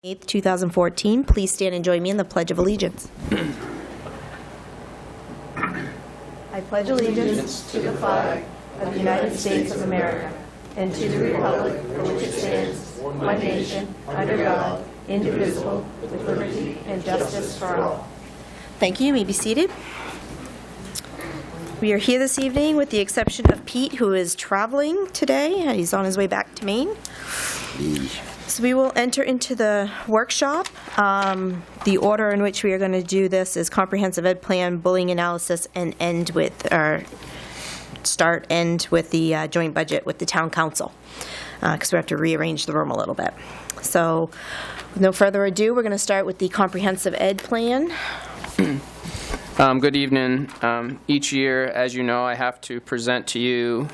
8th, 2014. Please stand and join me in the Pledge of Allegiance. I pledge allegiance to the flag of the United States of America and to the republic for which it stands, one nation, under God, indivisible, with liberty and justice for all. Thank you. You may be seated. We are here this evening with the exception of Pete, who is traveling today. He's on his way back to Maine. So we will enter into the workshop. The order in which we are going to do this is comprehensive ed plan, bullying analysis, and end with the joint budget with the town council, because we have to rearrange the room a little bit. So with no further ado, we're going to start with the comprehensive ed plan. Good evening. Each year, as you know, I have to present to you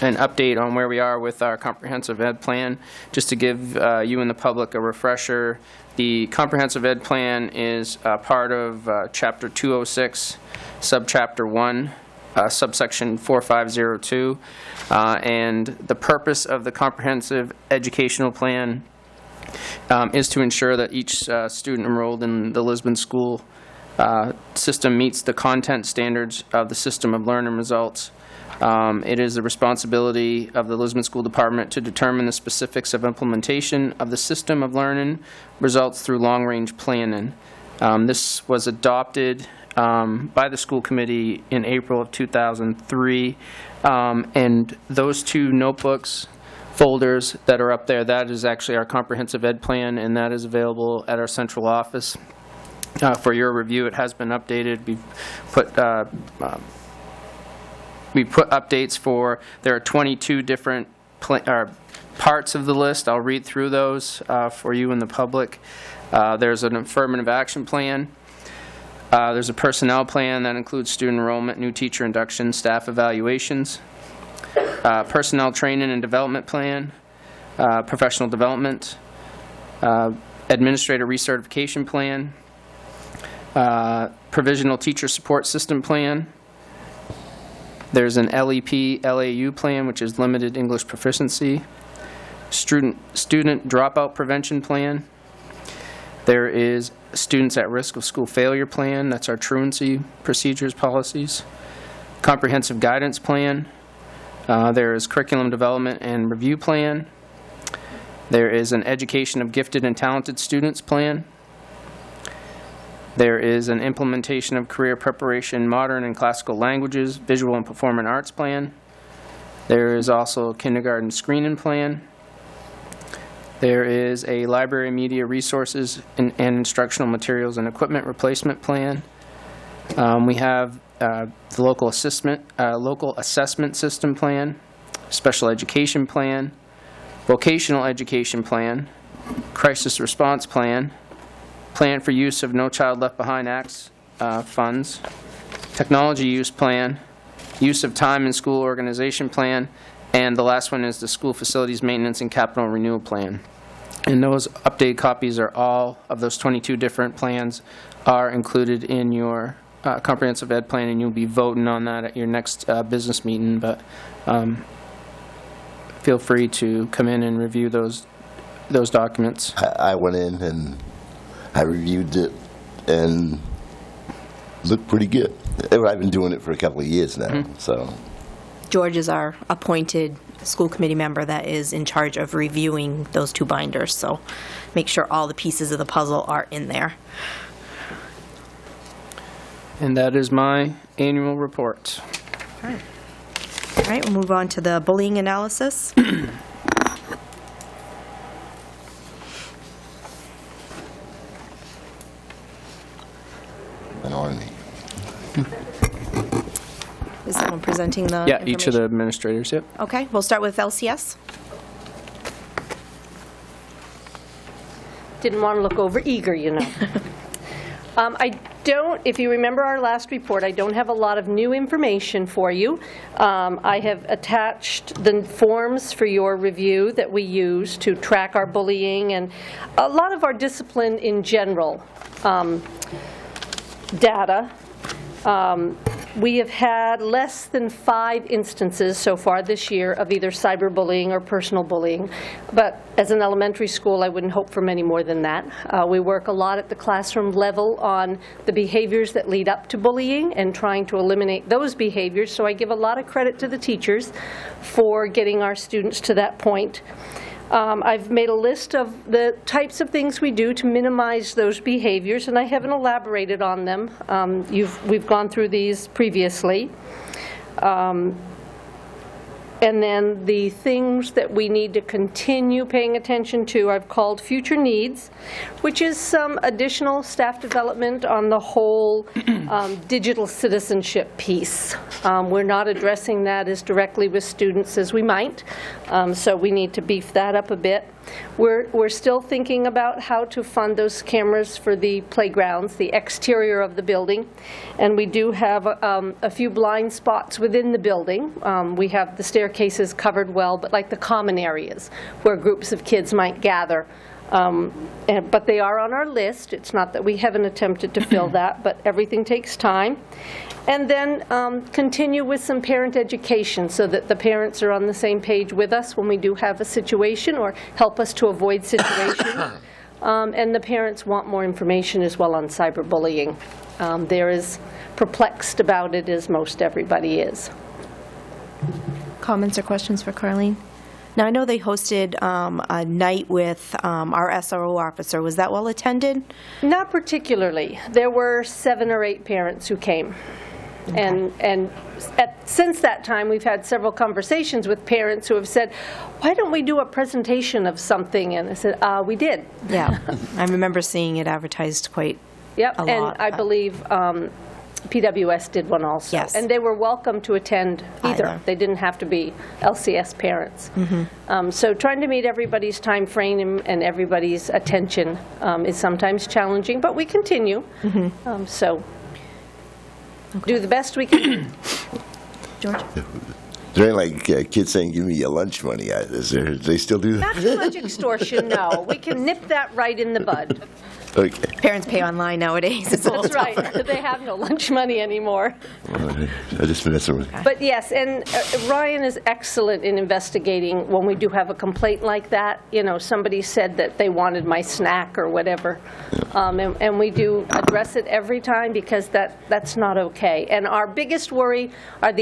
an update on where we are with our comprehensive ed plan. Just to give you and the public a refresher, the comprehensive ed plan is part of Chapter 206, Subchapter 1, subsection 4502, and the purpose of the comprehensive educational plan is to ensure that each student enrolled in the Lisbon school system meets the content standards of the system of learning results. It is the responsibility of the Lisbon School Department to determine the specifics of implementation of the system of learning results through long-range planning. This was adopted by the school committee in April of 2003, and those two notebooks, folders that are up there, that is actually our comprehensive ed plan, and that is available at our central office for your review. It has been updated. We put updates for, there are 22 different parts of the list. I'll read through those for you and the public. There's an affirmative action plan. There's a personnel plan that includes student enrollment, new teacher induction, staff evaluations, personnel training and development plan, professional development, administrator recertification plan, provisional teacher support system plan. There's an LEP LAU plan, which is limited English proficiency. Student dropout prevention plan. There is students at risk of school failure plan. That's our truancy procedures policies. Comprehensive guidance plan. There is curriculum development and review plan. There is an education of gifted and talented students plan. There is an implementation of career preparation, modern and classical languages, visual and performing arts plan. There is also a kindergarten screening plan. There is a library media resources and instructional materials and equipment replacement plan. We have the local assessment system plan, special education plan, vocational education plan, crisis response plan, plan for use of No Child Left Behind Acts funds, technology use plan, use of time in school organization plan, and the last one is the school facilities maintenance and capital renewal plan. And those updated copies are all of those 22 different plans are included in your comprehensive ed plan, and you'll be voting on that at your next business meeting. But feel free to come in and review those documents. I went in and I reviewed it and looked pretty good. I've been doing it for a couple of years now, so. George is our appointed school committee member that is in charge of reviewing those two binders, so make sure all the pieces of the puzzle are in there. And that is my annual report. All right, we'll move on to the bullying analysis. On me. Is someone presenting the Yeah, each of the administrators, yep. Okay, we'll start with LCS. Didn't want to look over eager, you know. If you remember our last report, I don't have a lot of new information for you. I have attached the forms for your review that we use to track our bullying and a lot of our discipline in general data. We have had less than 5 instances so far this year of either cyberbullying or personal bullying, but as an elementary school, I wouldn't hope for many more than that. We work a lot at the classroom level on the behaviors that lead up to bullying and trying to eliminate those behaviors, so I give a lot of credit to the teachers for getting our students to that point. I've made a list of the types of things we do to minimize those behaviors, and I haven't elaborated on them. We've gone through these previously. And then the things that we need to continue paying attention to, I've called future needs, which is some additional staff development on the whole digital citizenship piece. We're not addressing that as directly with students as we might, so we need to beef that up a bit. We're still thinking about how to fund those cameras for the playgrounds, the exterior of the building, and we do have a few blind spots within the building. We have the staircases covered well, but like the common areas where groups of kids might gather. But they are on our list. It's not that we haven't attempted to fill that, but everything takes time. And then continue with some parent education so that the parents are on the same page with us when we do have a situation, or help us to avoid situations. And the parents want more information as well on cyberbullying. They're as perplexed about it as most everybody is. Comments or questions for Carleen? Now, I know they hosted a night with our SRO officer. Was that well attended? Not particularly. There were 7 or 8 parents who came. Okay. And since that time, we've had several conversations with parents who have said, why don't we do a presentation of something? And I said, we did. Yeah, I remember seeing it advertised quite yep. a lot. And I believe PWS did one also. Yes. And they were welcome to attend either. They didn't have to be LCS parents. Mm-hmm. So trying to meet everybody's time frame and everybody's attention is sometimes challenging, but we continue. Mm-hmm. Do the best we can do. George? Is there any, like, kids saying, give me your lunch money? Do they still do that? Not too much extortion, no. We can nip that right in the bud. Okay. Parents pay online nowadays. It's a little That's right. tougher. They have no lunch money anymore. I just messing with you. But yes, and Ryan is excellent in investigating when we do have a complaint like that. You know, somebody said that they wanted my snack or whatever. And we do address it every time because that's not okay. And our biggest worry are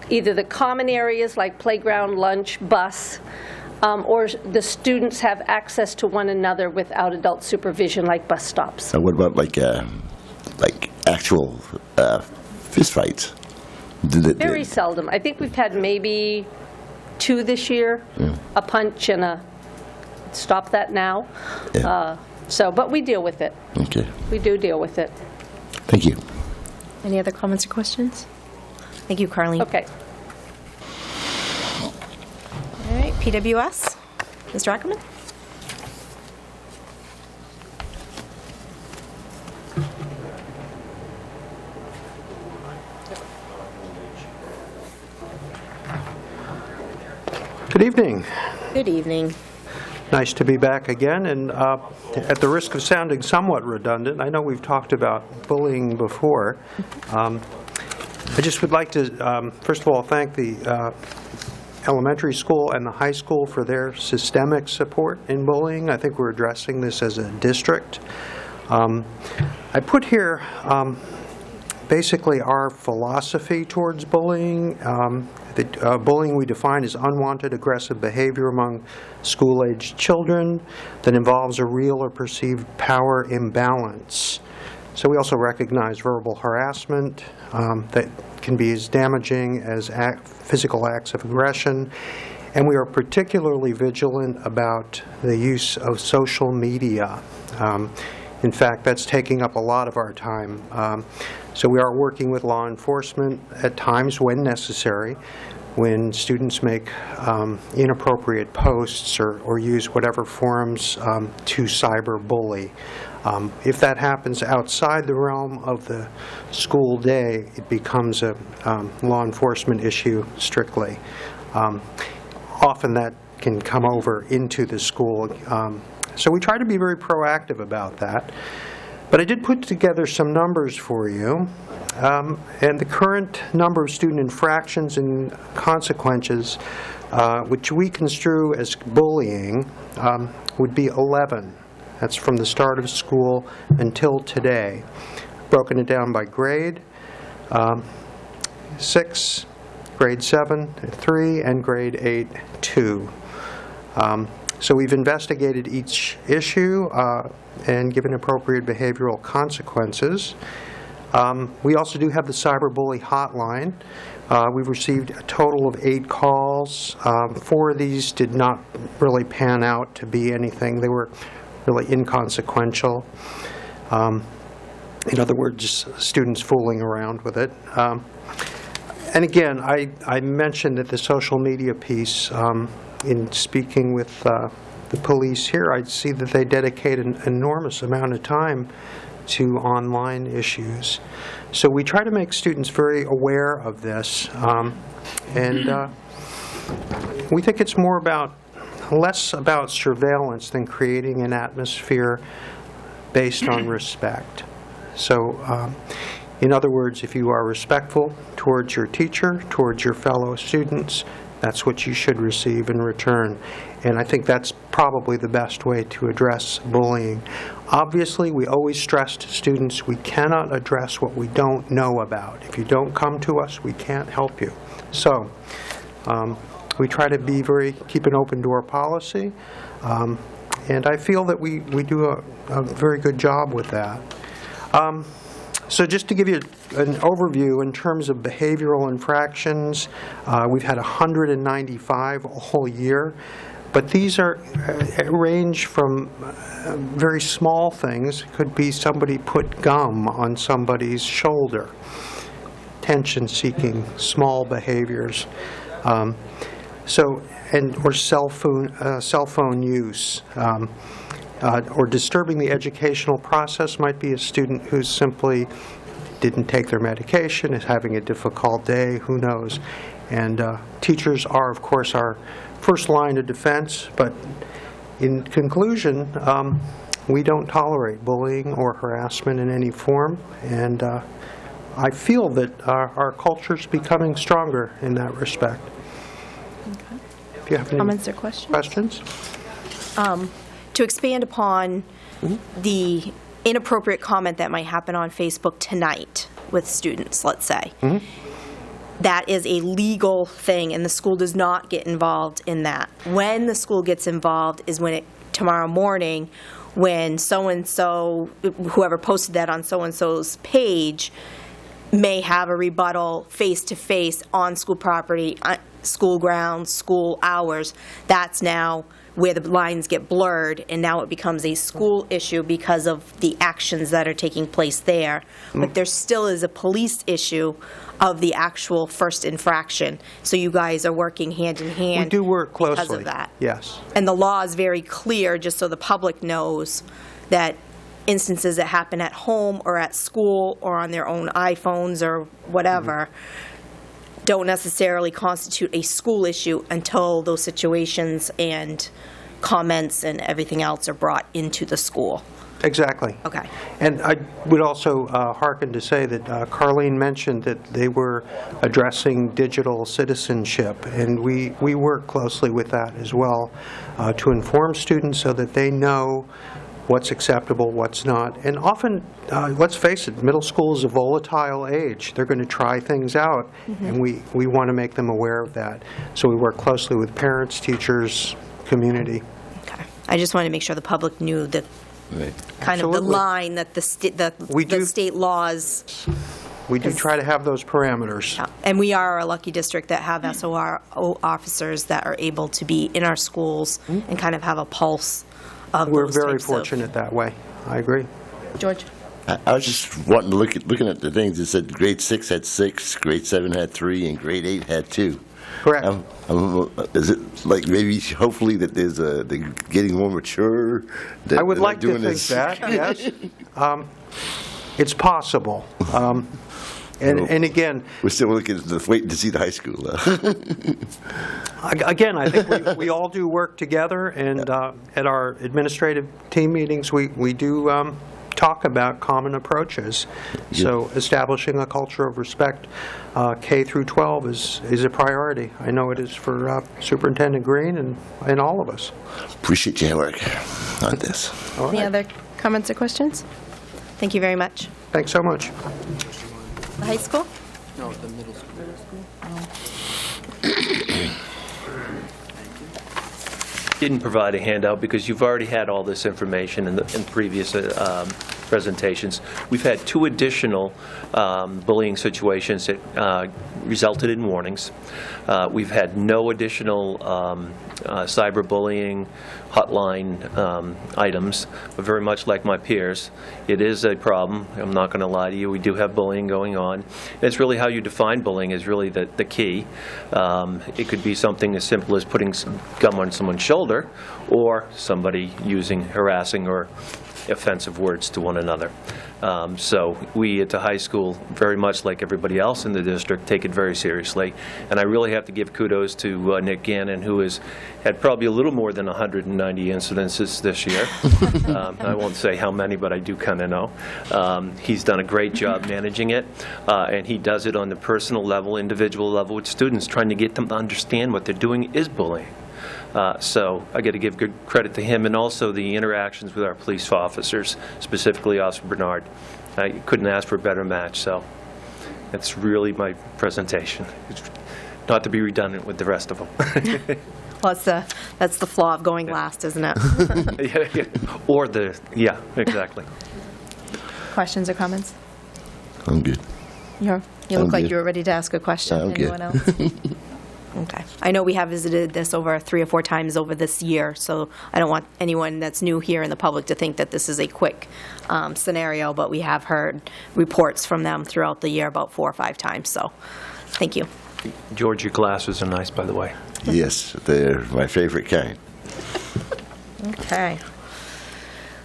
either the common areas like playground, lunch, bus, or the students have access to one another without adult supervision, like bus stops. What about like actual fist fights? Very seldom. I think we've had maybe 2 this year, a punch and a stop that now. Yeah. But we deal with it. Okay. We do deal with it. Thank you. Any other comments or questions? Thank you, Carleen. Okay. All right, PWS, Mr. Ackerman? Good evening. Good evening. Nice to be back again, and at the risk of sounding somewhat redundant, I know we've talked about bullying before. I just would like to, first of all, thank the elementary school and the high school for their systemic support in bullying. I think we're addressing this as a district. I put here basically our philosophy towards bullying. Bullying we define as unwanted aggressive behavior among school-aged children that involves a real or perceived power imbalance. So we also recognize verbal harassment that can be as damaging as physical acts of aggression. And we are particularly vigilant about the use of social media. In fact, that's taking up a lot of our time. So we are working with law enforcement at times when necessary, when students make inappropriate posts or use whatever forums to cyberbully. If that happens outside the realm of the school day, it becomes a law enforcement issue strictly. Often that can come over into the school. So we try to be very proactive about that. But I did put together some numbers for you. And the current number of student infractions and consequences, which we construe as bullying, would be 11. That's from the start of school until today. Broken it down by grade, 6, grade 7, 3, and grade 8, 2. So we've investigated each issue and given appropriate behavioral consequences. We also do have the cyberbully hotline. We've received a total of 8 calls. 4 of these did not really pan out to be anything. They were really inconsequential. In other words, students fooling around with it. And again, I mentioned that the social media piece, in speaking with the police here, I see that they dedicate an enormous amount of time to online issues. So we try to make students very aware of this, and we think it's less about surveillance than creating an atmosphere based on respect. So, in other words, if you are respectful towards your teacher, towards your fellow students, that's what you should receive in return. And I think that's probably the best way to address bullying. Obviously, we always stress to students, we cannot address what we don't know about. If you don't come to us, we can't help you. So, we try to keep an open door policy, and I feel that we do a very good job with that. So just to give you an overview in terms of behavioral infractions, we've had 195 a whole year, but these range from very small things. It could be somebody put gum on somebody's shoulder, attention-seeking, small behaviors, or cell phone use. Or disturbing the educational process might be a student who simply didn't take their medication, is having a difficult day, who knows. And teachers are, of course, our first line of defense, but in conclusion, we don't tolerate bullying or harassment in any form, and I feel that our culture's becoming stronger in that respect. Okay. If you have any Comments or questions? To expand upon the inappropriate comment that might happen on Facebook tonight with students, let's say. That is a legal thing, and the school does not get involved in that. When the school gets involved is tomorrow morning, when so-and-so, whoever posted that on so-and-so's page, may have a rebuttal face-to-face on school property, school grounds, school hours. That's now where the lines get blurred, and now it becomes a school issue because of the actions that are taking place there. But there still is a police issue of the actual first infraction. So you guys are working hand in hand. We do work closely. Because of that. Yes. And the law is very clear, just so the public knows, that instances that happen at home or at school or on their own iPhones or whatever don't necessarily constitute a school issue until those situations and comments and everything else are brought into the school. Exactly. Okay. And I would also hearken to say that Carlene mentioned that they were addressing digital citizenship, and we work closely with that as well to inform students so that they know what's acceptable, what's not. And often, let's face it, middle school is a volatile age. They're going to try things out, and we want to make them aware of that. So we work closely with parents, teachers, community. Okay. I just wanted to make sure the public knew that kind of the Absolutely. line that the state laws. We do try to have those parameters. And we are a lucky district that have SOR officers that are able to be in our schools and kind of have a pulse of We're those very types of- fortunate that way. I agree. George? I was just wanting to looking at the things. It said grade 6 had 6, grade 7 had 3, and grade 8 had 2. Correct. Is it like maybe, hopefully, that they're getting more mature? I would like to doing think this? that, yes. It's possible. And again, We're still waiting to see the high school. again, I think we all do work together, and at our administrative team meetings, we do talk about common approaches. So establishing a culture of respect, K through 12, is a priority. I know it is for Superintendent Green and all of us. Appreciate your work on this. All Any right. other comments or questions? Thank you very much. Thanks so much. The high school? No, the middle school. Didn't provide a handout because you've already had all this information in previous presentations. We've had 2 additional bullying situations that resulted in warnings. We've had no additional cyberbullying hotline items, but very much like my peers, it is a problem. I'm not going to lie to you. We do have bullying going on. It's really how you define bullying is really the key. It could be something as simple as putting some gum on someone's shoulder, or somebody using harassing or offensive words to one another. So we at the high school, very much like everybody else in the district, take it very seriously. And I really have to give kudos to Nick Gannon, who has had probably a little more than 190 incidences this year. I won't say how many, but I do kind of know. He's done a great job managing it, and he does it on the personal level, individual level with students, trying to get them to understand what they're doing is bullying. So I got to give good credit to him, and also the interactions with our police officers, specifically Officer Bernard. I couldn't ask for a better match, so that's really my presentation. It's not to be redundant with the rest of them. Well, that's the flaw of going last, isn't it? Or yeah, exactly. Questions or comments? I'm good. You I'm look like good. you were ready to ask a question. I'm good. Anyone else? Okay. I know we have visited this over 3 or 4 times over this year, so I don't want anyone that's new here in the public to think that this is a quick scenario, but we have heard reports from them throughout the year about 4 or 5 times, so thank you. George, your glasses are nice, by the way. Yes, they're my favorite kind. Okay.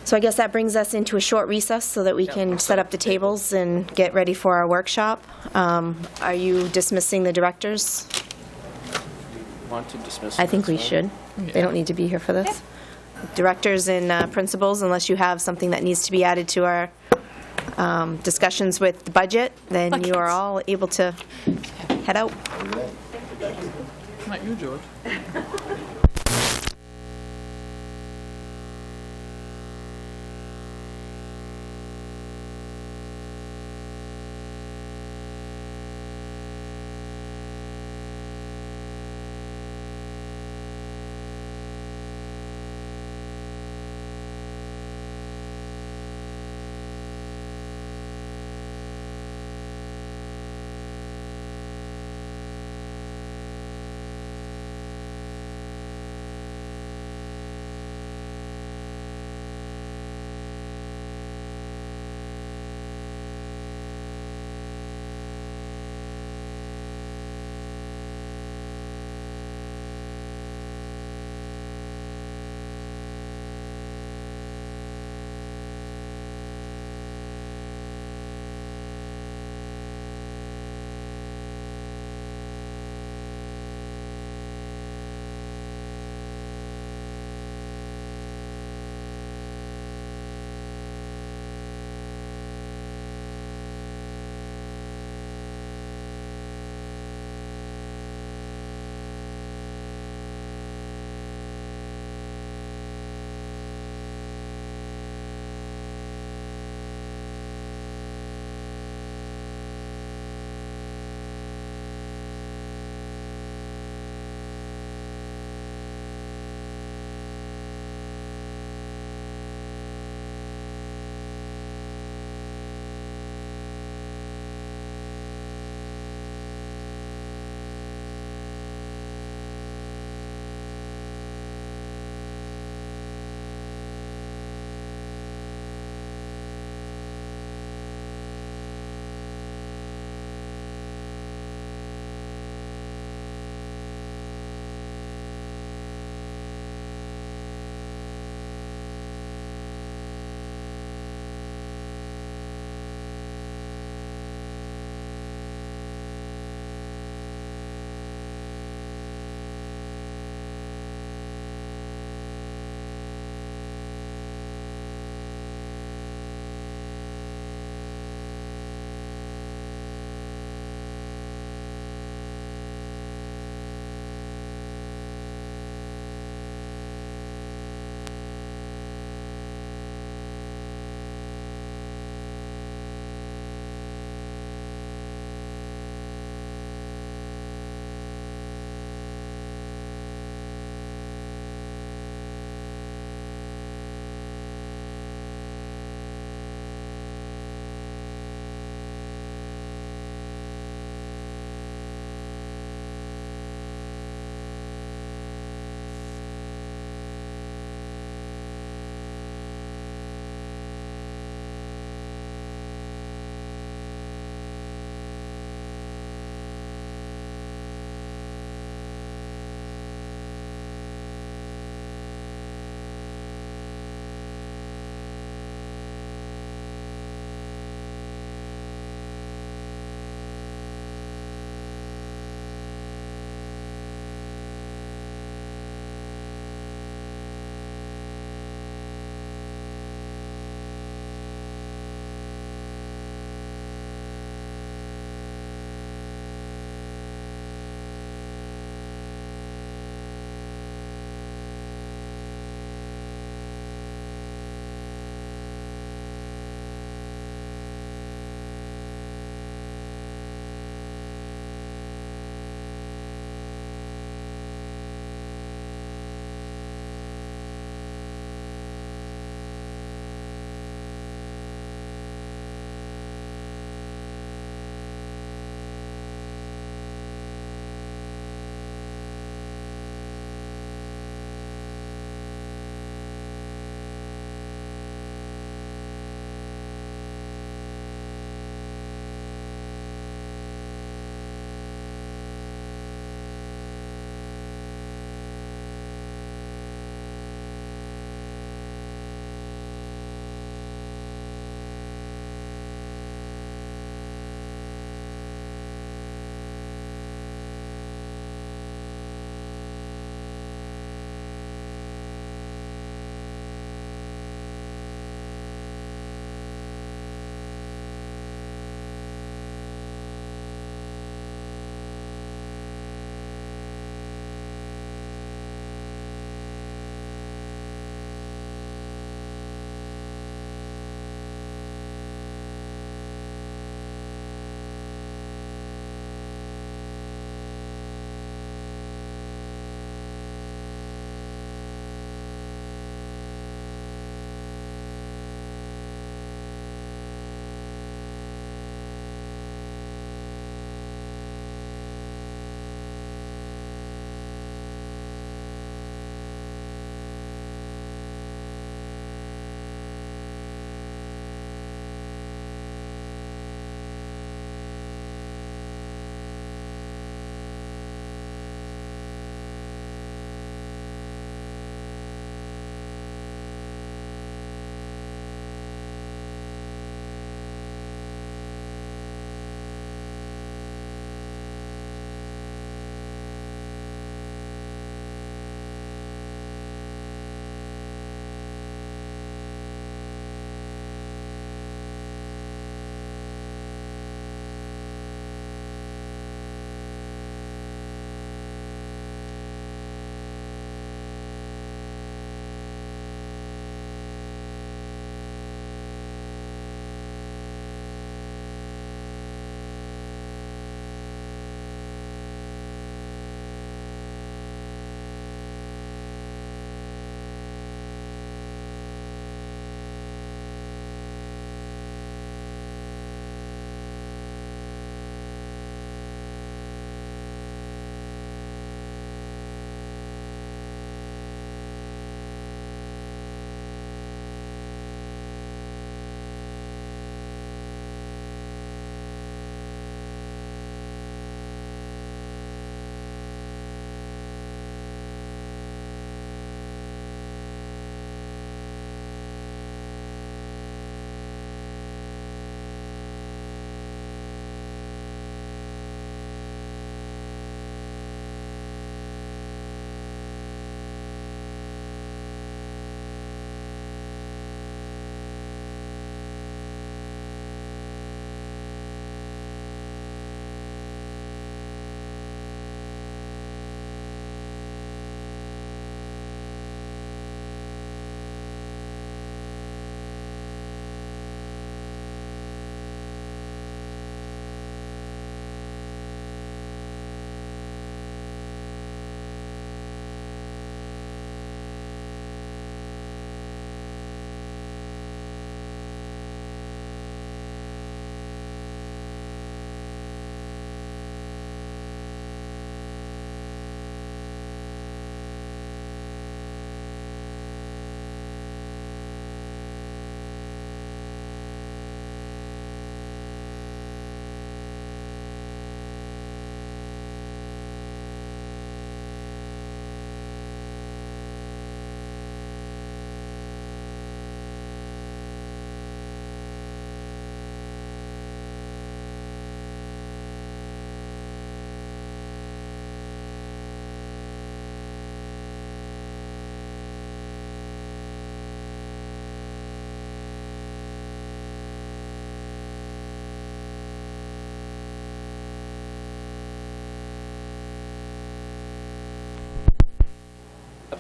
So I guess that brings us into a short recess so that we can set up the tables and get ready for our workshop. Are you dismissing the directors? Want to dismiss? I think we this, should. They don't need to be here for this. Directors and principals, unless you have something that needs to be added to our discussions with the budget, then you are all able to head out. Not you, George.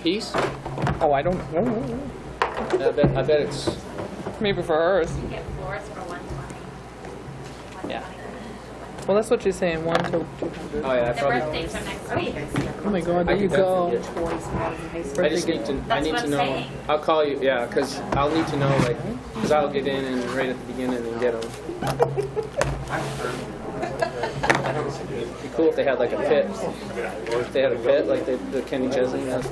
piece? Oh, I don't know. I bet it's, Maybe for hers. Get floors for 120. Yeah. Well, that's what she's saying, 1 to 200. oh yeah, I The probably. birthdays are next week. Oh my God, there you go. I just need to, I That's need what to I'm know, saying. I'll call you, yeah, because I'll need to know, like, because I'll get in and right at the beginning and get them. It'd be cool if they had like a pit. Or if they had a pit like the Kenny Chesney has.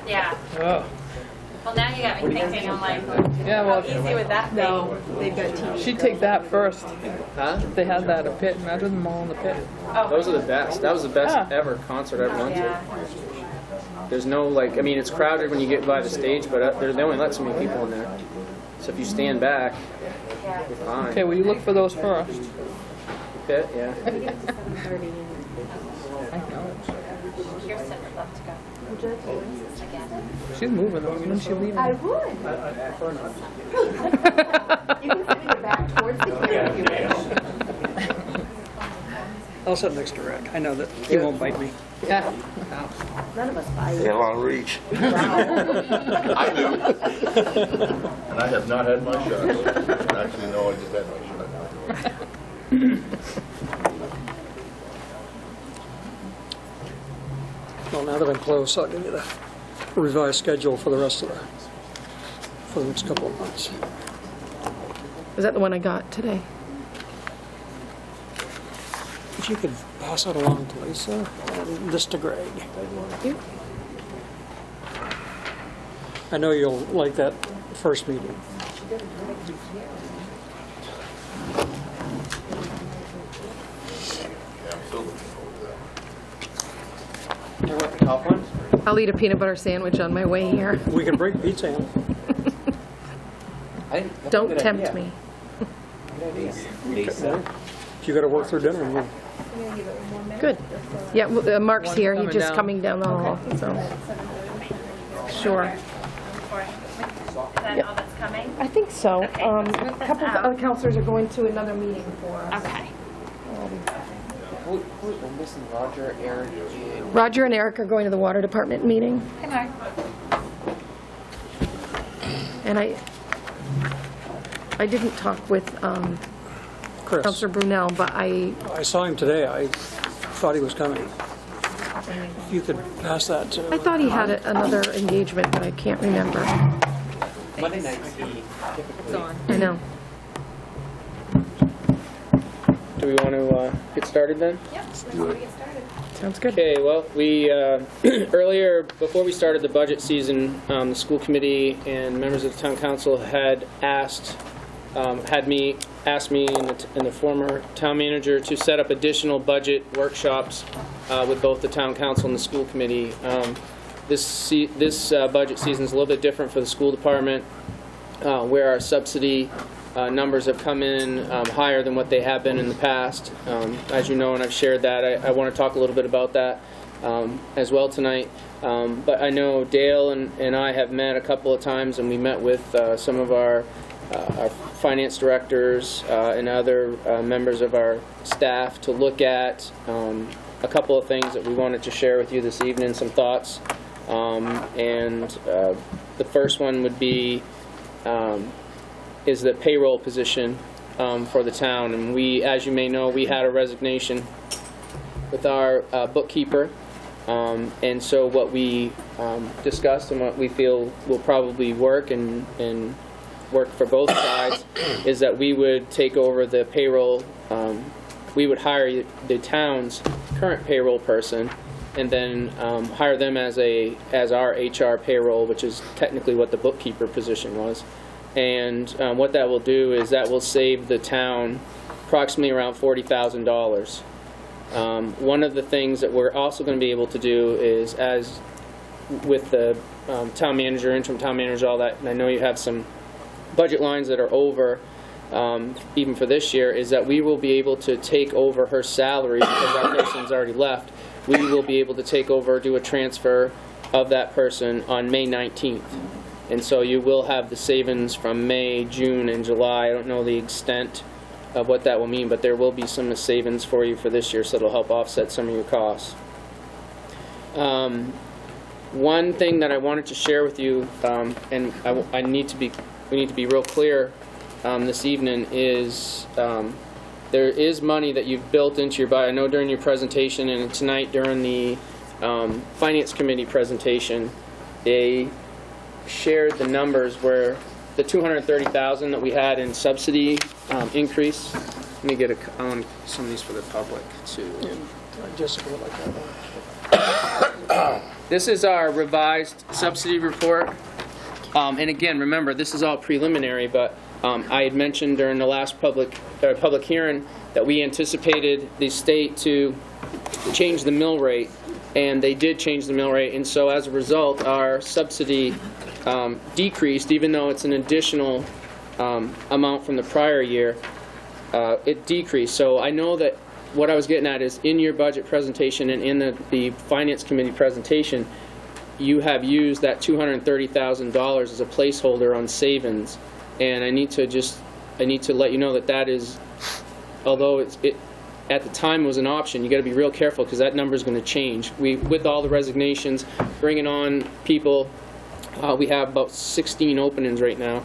Yeah. Oh. Well, now you got me thinking, I'm like, Yeah, well, easy with that thing. They've got TV. she'd take that first. Huh? If they had that, a pit, imagine them all in the pit. Those are the best. That was the best Ah. ever concert I've been Yeah. to. There's no like, I mean, it's crowded when you get by the stage, but they only let so many people in there. So if you stand back, you're fine. Okay, well, you look for those first. Pit, yeah. I know. Kirsten would love to go. Again. She's moving though. When she leaving? I would. You can sit in the back towards the camera if you wish. I'll sit next to Rick. I know that he won't bite me. Yeah. None of us buy it. Got a lot of reach. I do. And I have not had my shot. Actually, no, I just had my shot. Well, now that I'm close, I'll give you the revised schedule for the rest of for the next couple of months. Is that the one I got today? If you could pass that along to Lisa, and this to Greg. I know you'll like that first meeting. You want the top one? I'll eat a peanut butter sandwich on my way here. We can break pizza in. Don't tempt me. If you got to work through dinner, we'll Good. Yeah, well, Mark's here. He's coming just down. coming down the hall, so. Sure. Is that all that's coming? I think so. Okay, A let's move this couple of out. other counselors are going to another meeting for us. Okay. We're missing Roger, Eric, Roger and Eric are going to the water department meeting, Hey, Mark. and I didn't talk with Chris. Counselor Brunel, but I I saw him today. I thought he was coming. If you could pass that to... thought he had another engagement, but I can't remember. Monday nights he typically. I know. Do we want to get started then? Sounds good. Okay, well, we, earlier, before we started the budget season, the school committee and members of the town council had asked me and the former town manager to set up additional budget workshops with both the town council and the school committee. This budget season is a little bit different for the school department, where our subsidy numbers have come in higher than what they have been in the past. As you know, and I've shared that, I want to talk a little bit about that as well tonight. But I know Dale and I have met a couple of times, and we met with some of our finance directors and other members of our staff to look at a couple of things that we wanted to share with you this evening, some thoughts. The first one would be is the payroll position for the town. And we, as you may know, we had a resignation with our bookkeeper. And so what we discussed and what we feel will probably work and work for both sides is that we would take over the payroll. We would hire the town's current payroll person and then hire them as our HR payroll, which is technically what the bookkeeper position was. And what that will do is that will save the town approximately around $40,000. One of the things that we're also going to be able to do is, as with the town manager, interim town manager, all that, and I know you have some budget lines that are over, even for this year, is that we will be able to take over her salary because that person's already left. We will be able to take over, do a transfer of that person on May 19th. And so you will have the savings from May, June, and July. I don't know the extent of what that will mean, but there will be some savings for you for this year, so it'll help offset some of your costs. One thing that I wanted to share with you, and we need to be real clear this evening, is there is money that you've built into your budget. I know during your presentation and tonight during the Finance Committee presentation, they shared the numbers where the $230,000 that we had in subsidy increase. Let me get some of these for the public too. Jessica would like that. This is our revised subsidy report. And again, remember, this is all preliminary, but I had mentioned during the last public hearing that we anticipated the state to change the mill rate, and they did change the mill rate. And so as a result, our subsidy decreased, even though it's an additional amount from the prior year. It decreased. So I know that what I was getting at is in your budget presentation and in the Finance Committee presentation, you have used that $230,000 as a placeholder on savings. And I need to let you know that that is, although it at the time was an option, you got to be real careful because that number is going to change. With all the resignations, bringing on people, we have about 16 openings right now.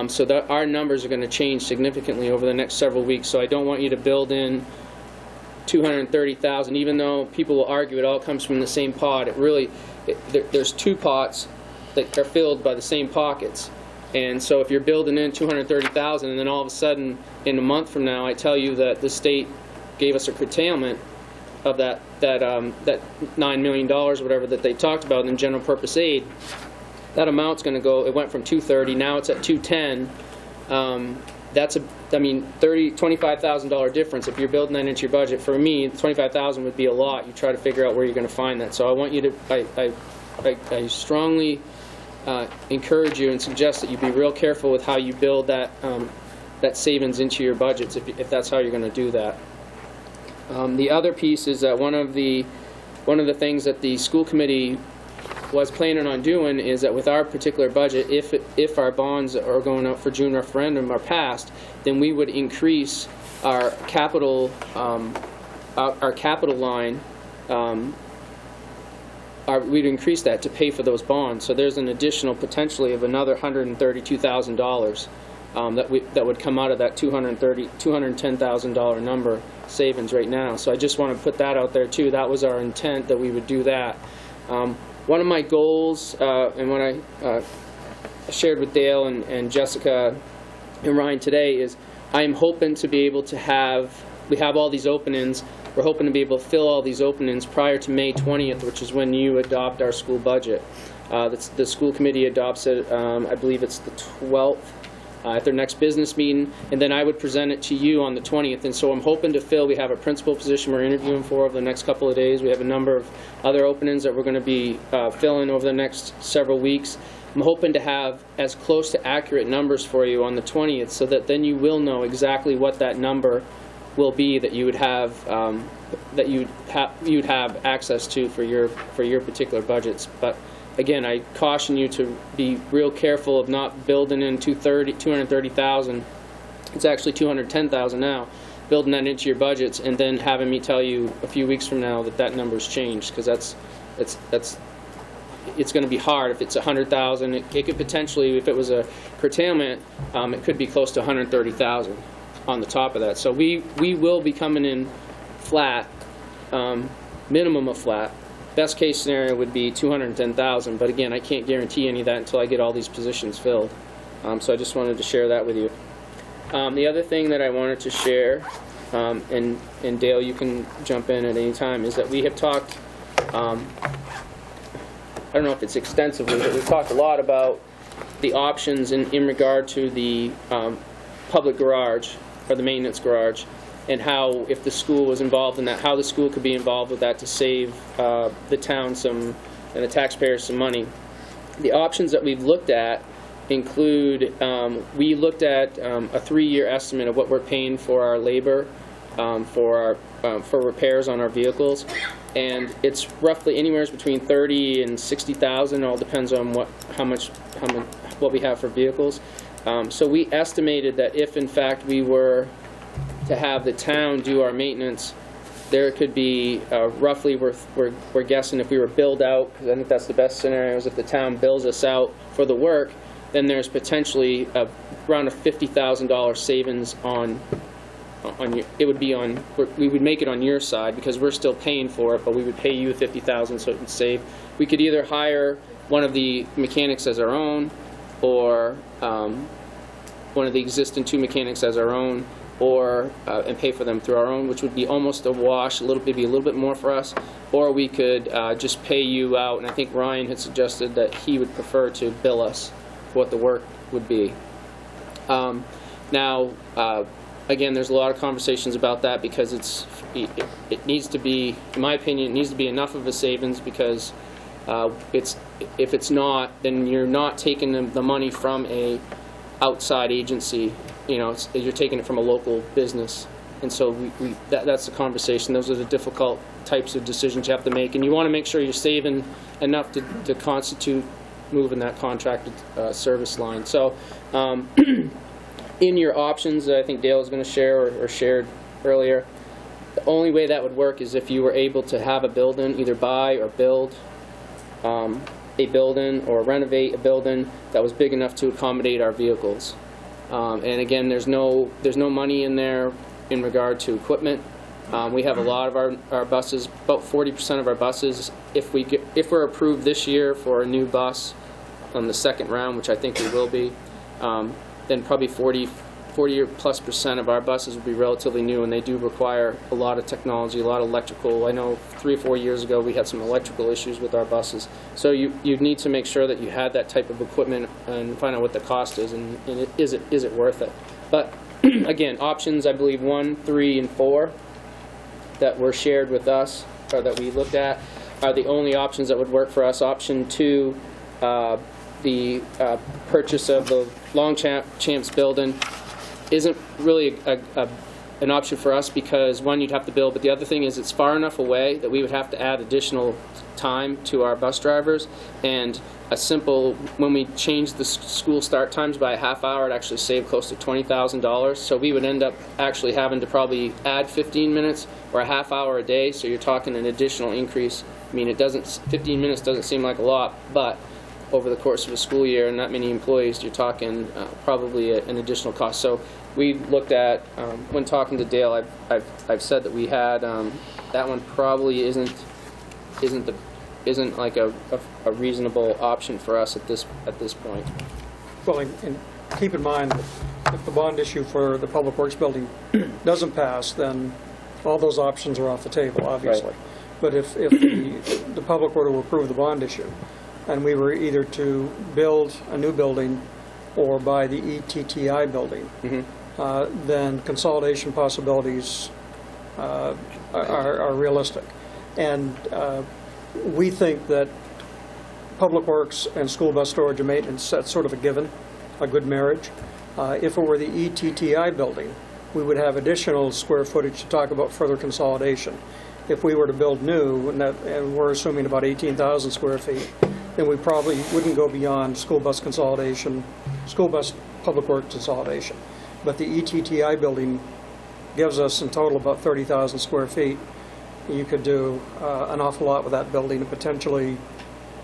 So that our numbers are going to change significantly over the next several weeks. So I don't want you to build in $230,000, even though people will argue it all comes from the same pot. There's two pots that are filled by the same pockets. And so if you're building in $230,000 and then all of a sudden in a month from now I tell you that the state gave us a curtailment of that $9 million or whatever that they talked about in general purpose aid, that amount's going to go, it went from 230, now it's at 210. That's $25,000 difference. If you're building that into your budget, for me, $25,000 would be a lot. You try to figure out where you're going to find that. So I want you to, I strongly encourage you and suggest that you be real careful with how you build that savings into your budgets, if that's how you're going to do that. The other piece is that one of the things that the school committee was planning on doing is that with our particular budget, if our bonds are going up for June referendum are passed, then we would increase our capital line. We'd increase that to pay for those bonds. So there's an additional potentially of another $132,000 that would come out of that $210,000 number savings right now. So I just want to put that out there too. That was our intent, that we would do that. One of my goals, and what I shared with Dale and Jessica and Ryan today, is I'm hoping to be able to we have all these openings, we're hoping to be able to fill all these openings prior to May 20th, which is when you adopt our school budget. The school committee adopts it, I believe it's the 12th. At their next business meeting, and then I would present it to you on the 20th. And so I'm hoping to fill, we have a principal position we're interviewing for over the next couple of days. We have a number of other openings that we're going to be filling over the next several weeks. I'm hoping to have as close to accurate numbers for you on the 20th, so that then you will know exactly what that number will be that you would have you'd have access to for your particular budgets. But again, I caution you to be real careful of not building in $230,000. It's actually $210,000 now. Building that into your budgets and then having me tell you a few weeks from now that number's changed, because it's going to be hard. If it's $100,000, it could potentially, if it was a curtailment, it could be close to $130,000 on the top of that. So we will be coming in flat, minimum of flat. Best case scenario would be $210,000, but again, I can't guarantee any of that until I get all these positions filled. So I just wanted to share that with you. The other thing that I wanted to share, and Dale, you can jump in at any time, is that we have talked, I don't know if it's extensively, but we've talked a lot about the options in regard to the public garage, or the maintenance garage, and how, if the school was involved in that, how the school could be involved with that to save the town and the taxpayers some money. The options that we've looked at include, we looked at a 3-year estimate of what we're paying for our labor for repairs on our vehicles, and it's roughly anywhere between $30,000 and $60,000. All depends on what we have for vehicles. So we estimated that if in fact we were to have the town do our maintenance there could be roughly, we're guessing if we were billed out, because I think that's the best scenario, is if the town bills us out for the work, then there's potentially around a $50,000 savings on your, it would be on, we would make it on your side because we're still paying for it, but we would pay you $50,000 so it would save. We could either hire one of the mechanics as our own, or one of the existing 2 mechanics as our own, or and pay for them through our own, which would be almost a wash, maybe a little bit more for us, or we could just pay you out, and I think Ryan had suggested that he would prefer to bill us for what the work would be. Now, again, there's a lot of conversations about that because it needs to be, in my opinion, it needs to be enough of a savings because if it's not, then you're not taking the money from a outside agency. You know, you're taking it from a local business, and so that's the conversation. Those are the difficult types of decisions you have to make, and you want to make sure you're saving enough to constitute moving that contracted service line. So, in your options that I think Dale was going to share or shared earlier, the only way that would work is if you were able to have a building, either buy or build a building or renovate a building that was big enough to accommodate our vehicles. And again, there's no money in there in regard to equipment. We have a lot of our buses, about 40% of our buses, if we're approved this year for a new bus on the second round, which I think we will be, then probably 40 or plus % of our buses would be relatively new, and they do require a lot of technology, a lot of electrical. I know 3 or 4 years ago we had some electrical issues with our buses. So you'd need to make sure that you had that type of equipment and find out what the cost is, and is it worth it. But again, options, I believe 1, 3, and 4 that were shared with us, or that we looked at, are the only options that would work for us. Option 2, the purchase of the Longchamps building, isn't really an option for us because, one, you'd have to build, but the other thing is it's far enough away that we would have to add additional time to our bus drivers, and when we change the school start times by a half hour, it actually saved close to $20,000. So we would end up actually having to probably add 15 minutes or a half hour a day, so you're talking an additional increase. I mean, 15 minutes doesn't seem like a lot, but over the course of a school year and that many employees, you're talking probably an additional cost. So we looked at, when talking to Dale, I've said that we had, that one probably isn't like a reasonable option for us at this point. Well, and keep in mind, that if the bond issue for the Public Works building doesn't pass, then all those options are off the table, obviously. Right. But if the public were to approve the bond issue, and we were either to build a new building or buy the ETTI building, then consolidation possibilities are realistic. And we think that Public Works and school bus storage and maintenance, that's sort of a given, a good marriage. If it were the ETTI building, we would have additional square footage to talk about further consolidation. If we were to build new, and we're assuming about 18,000 square feet, then we probably wouldn't go beyond school bus consolidation, school bus public works consolidation. But the ETTI building gives us in total about 30,000 square feet. You could do an awful lot with that building and potentially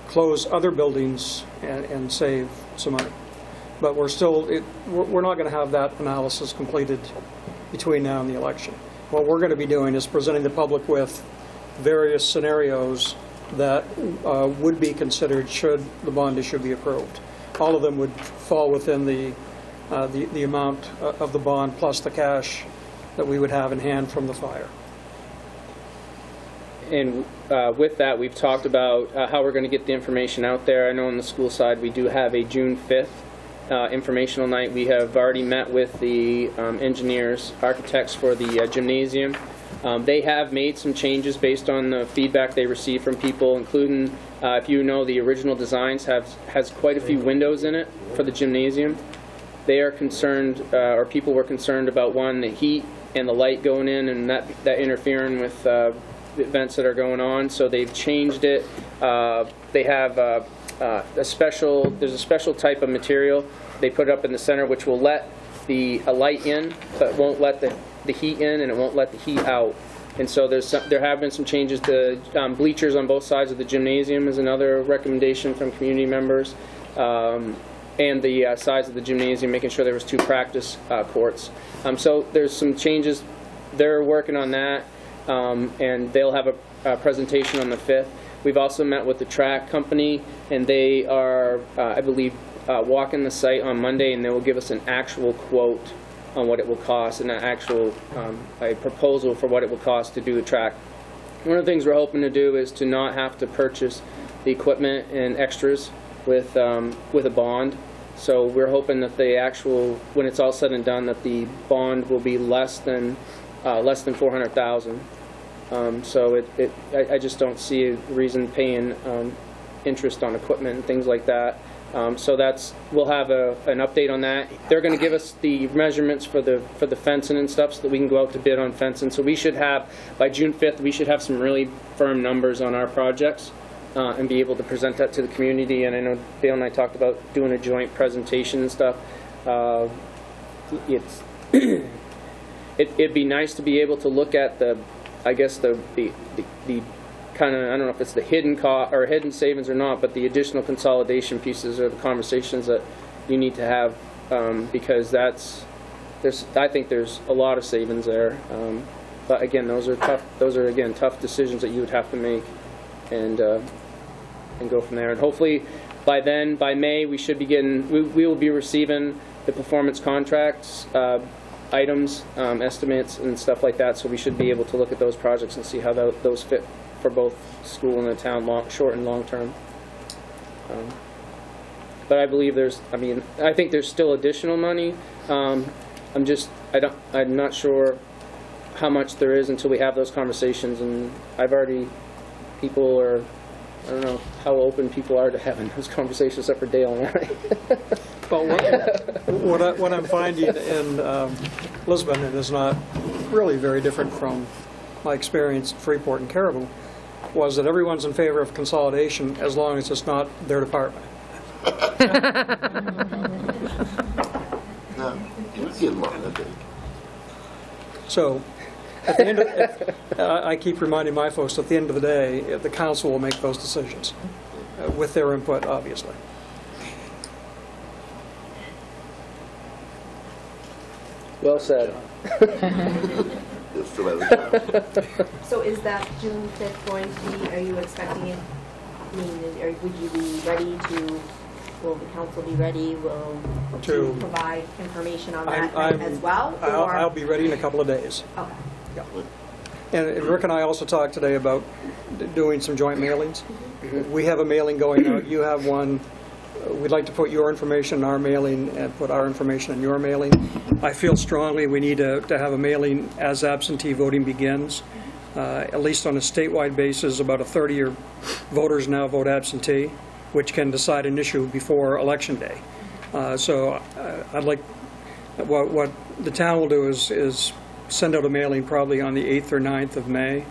close other buildings and save some money. But we're not going to have that analysis completed between now and the election. What we're going to be doing is presenting the public with various scenarios that would be considered should the bond issue be approved. All of them would fall within the amount of the bond plus the cash that we would have in hand from the fire. And with that, we've talked about how we're going to get the information out there. I know on the school side we do have a June 5th informational night. We have already met with the engineers, architects for the gymnasium. They have made some changes based on the feedback they received from people, including, if you know, the original designs has quite a few windows in it for the gymnasium. They are concerned, or people were concerned about, one, the heat and the light going in and that interfering with the events that are going on, so they've changed it. They have there's a special type of material they put up in the center which will let a light in but won't let the heat in, and it won't let the heat out. And so there have been some changes. The bleachers on both sides of the gymnasium is another recommendation from community members. And the size of the gymnasium, making sure there was 2 practice courts. So there's some changes. They're working on that, and they'll have a presentation on the 5th. We've also met with the track company, and they are, I believe, walking the site on Monday, and they will give us an actual quote on what it will cost, and an actual a proposal for what it will cost to do the track. One of the things we're hoping to do is to not have to purchase the equipment and extras with a bond. So we're hoping that the actual, when it's all said and done, that the bond will be less than $400,000. So I just don't see a reason paying interest on equipment and things like that. So we'll have an update on that. They're going to give us the measurements for the fencing and stuff so that we can go out to bid on fencing. So we should have, by June 5th, we should have some really firm numbers on our projects and be able to present that to the community. And I know Dale and I talked about doing a joint presentation and stuff. It'd be nice to be able to look at the kind of, I don't know if it's the hidden cost or hidden savings or not, but the additional consolidation pieces are the conversations that you need to have, because I think there's a lot of savings there. But again, those are tough decisions that you would have to make, and go from there. And hopefully by May, we should be getting, we will be receiving the performance contracts, items, estimates and stuff like that, so we should be able to look at those projects and see how those fit for both school and the town, short and long term. But I believe I think there's still additional money. I'm not sure how much there is until we have those conversations, and I don't know how open people are to having those conversations, except for Dale and I. Well, what I'm finding in Lisbon, and is not really very different from my experience in Freeport and Caribou, was that everyone's in favor of consolidation as long as it's not their department. No, you get along, I think. So, at the end of, I keep reminding my folks, at the end of the day, the council will make those decisions, with their input, obviously. Well said. So is that June 5th going to be, are you expecting it, would you be ready to, will the council be ready, to provide information on that night as well? I'll be ready in a couple of days. Okay. Yeah. And Rick and I also talked today about doing some joint mailings. We have a mailing going out, you have one. We'd like to put your information in our mailing and put our information in your mailing. I feel strongly we need to have a mailing as absentee voting begins. At least on a statewide basis, about a third of your voters now vote absentee, which can decide an issue before Election Day. So I'd like, what the town will do is send out a mailing probably on the 8th or 9th of May.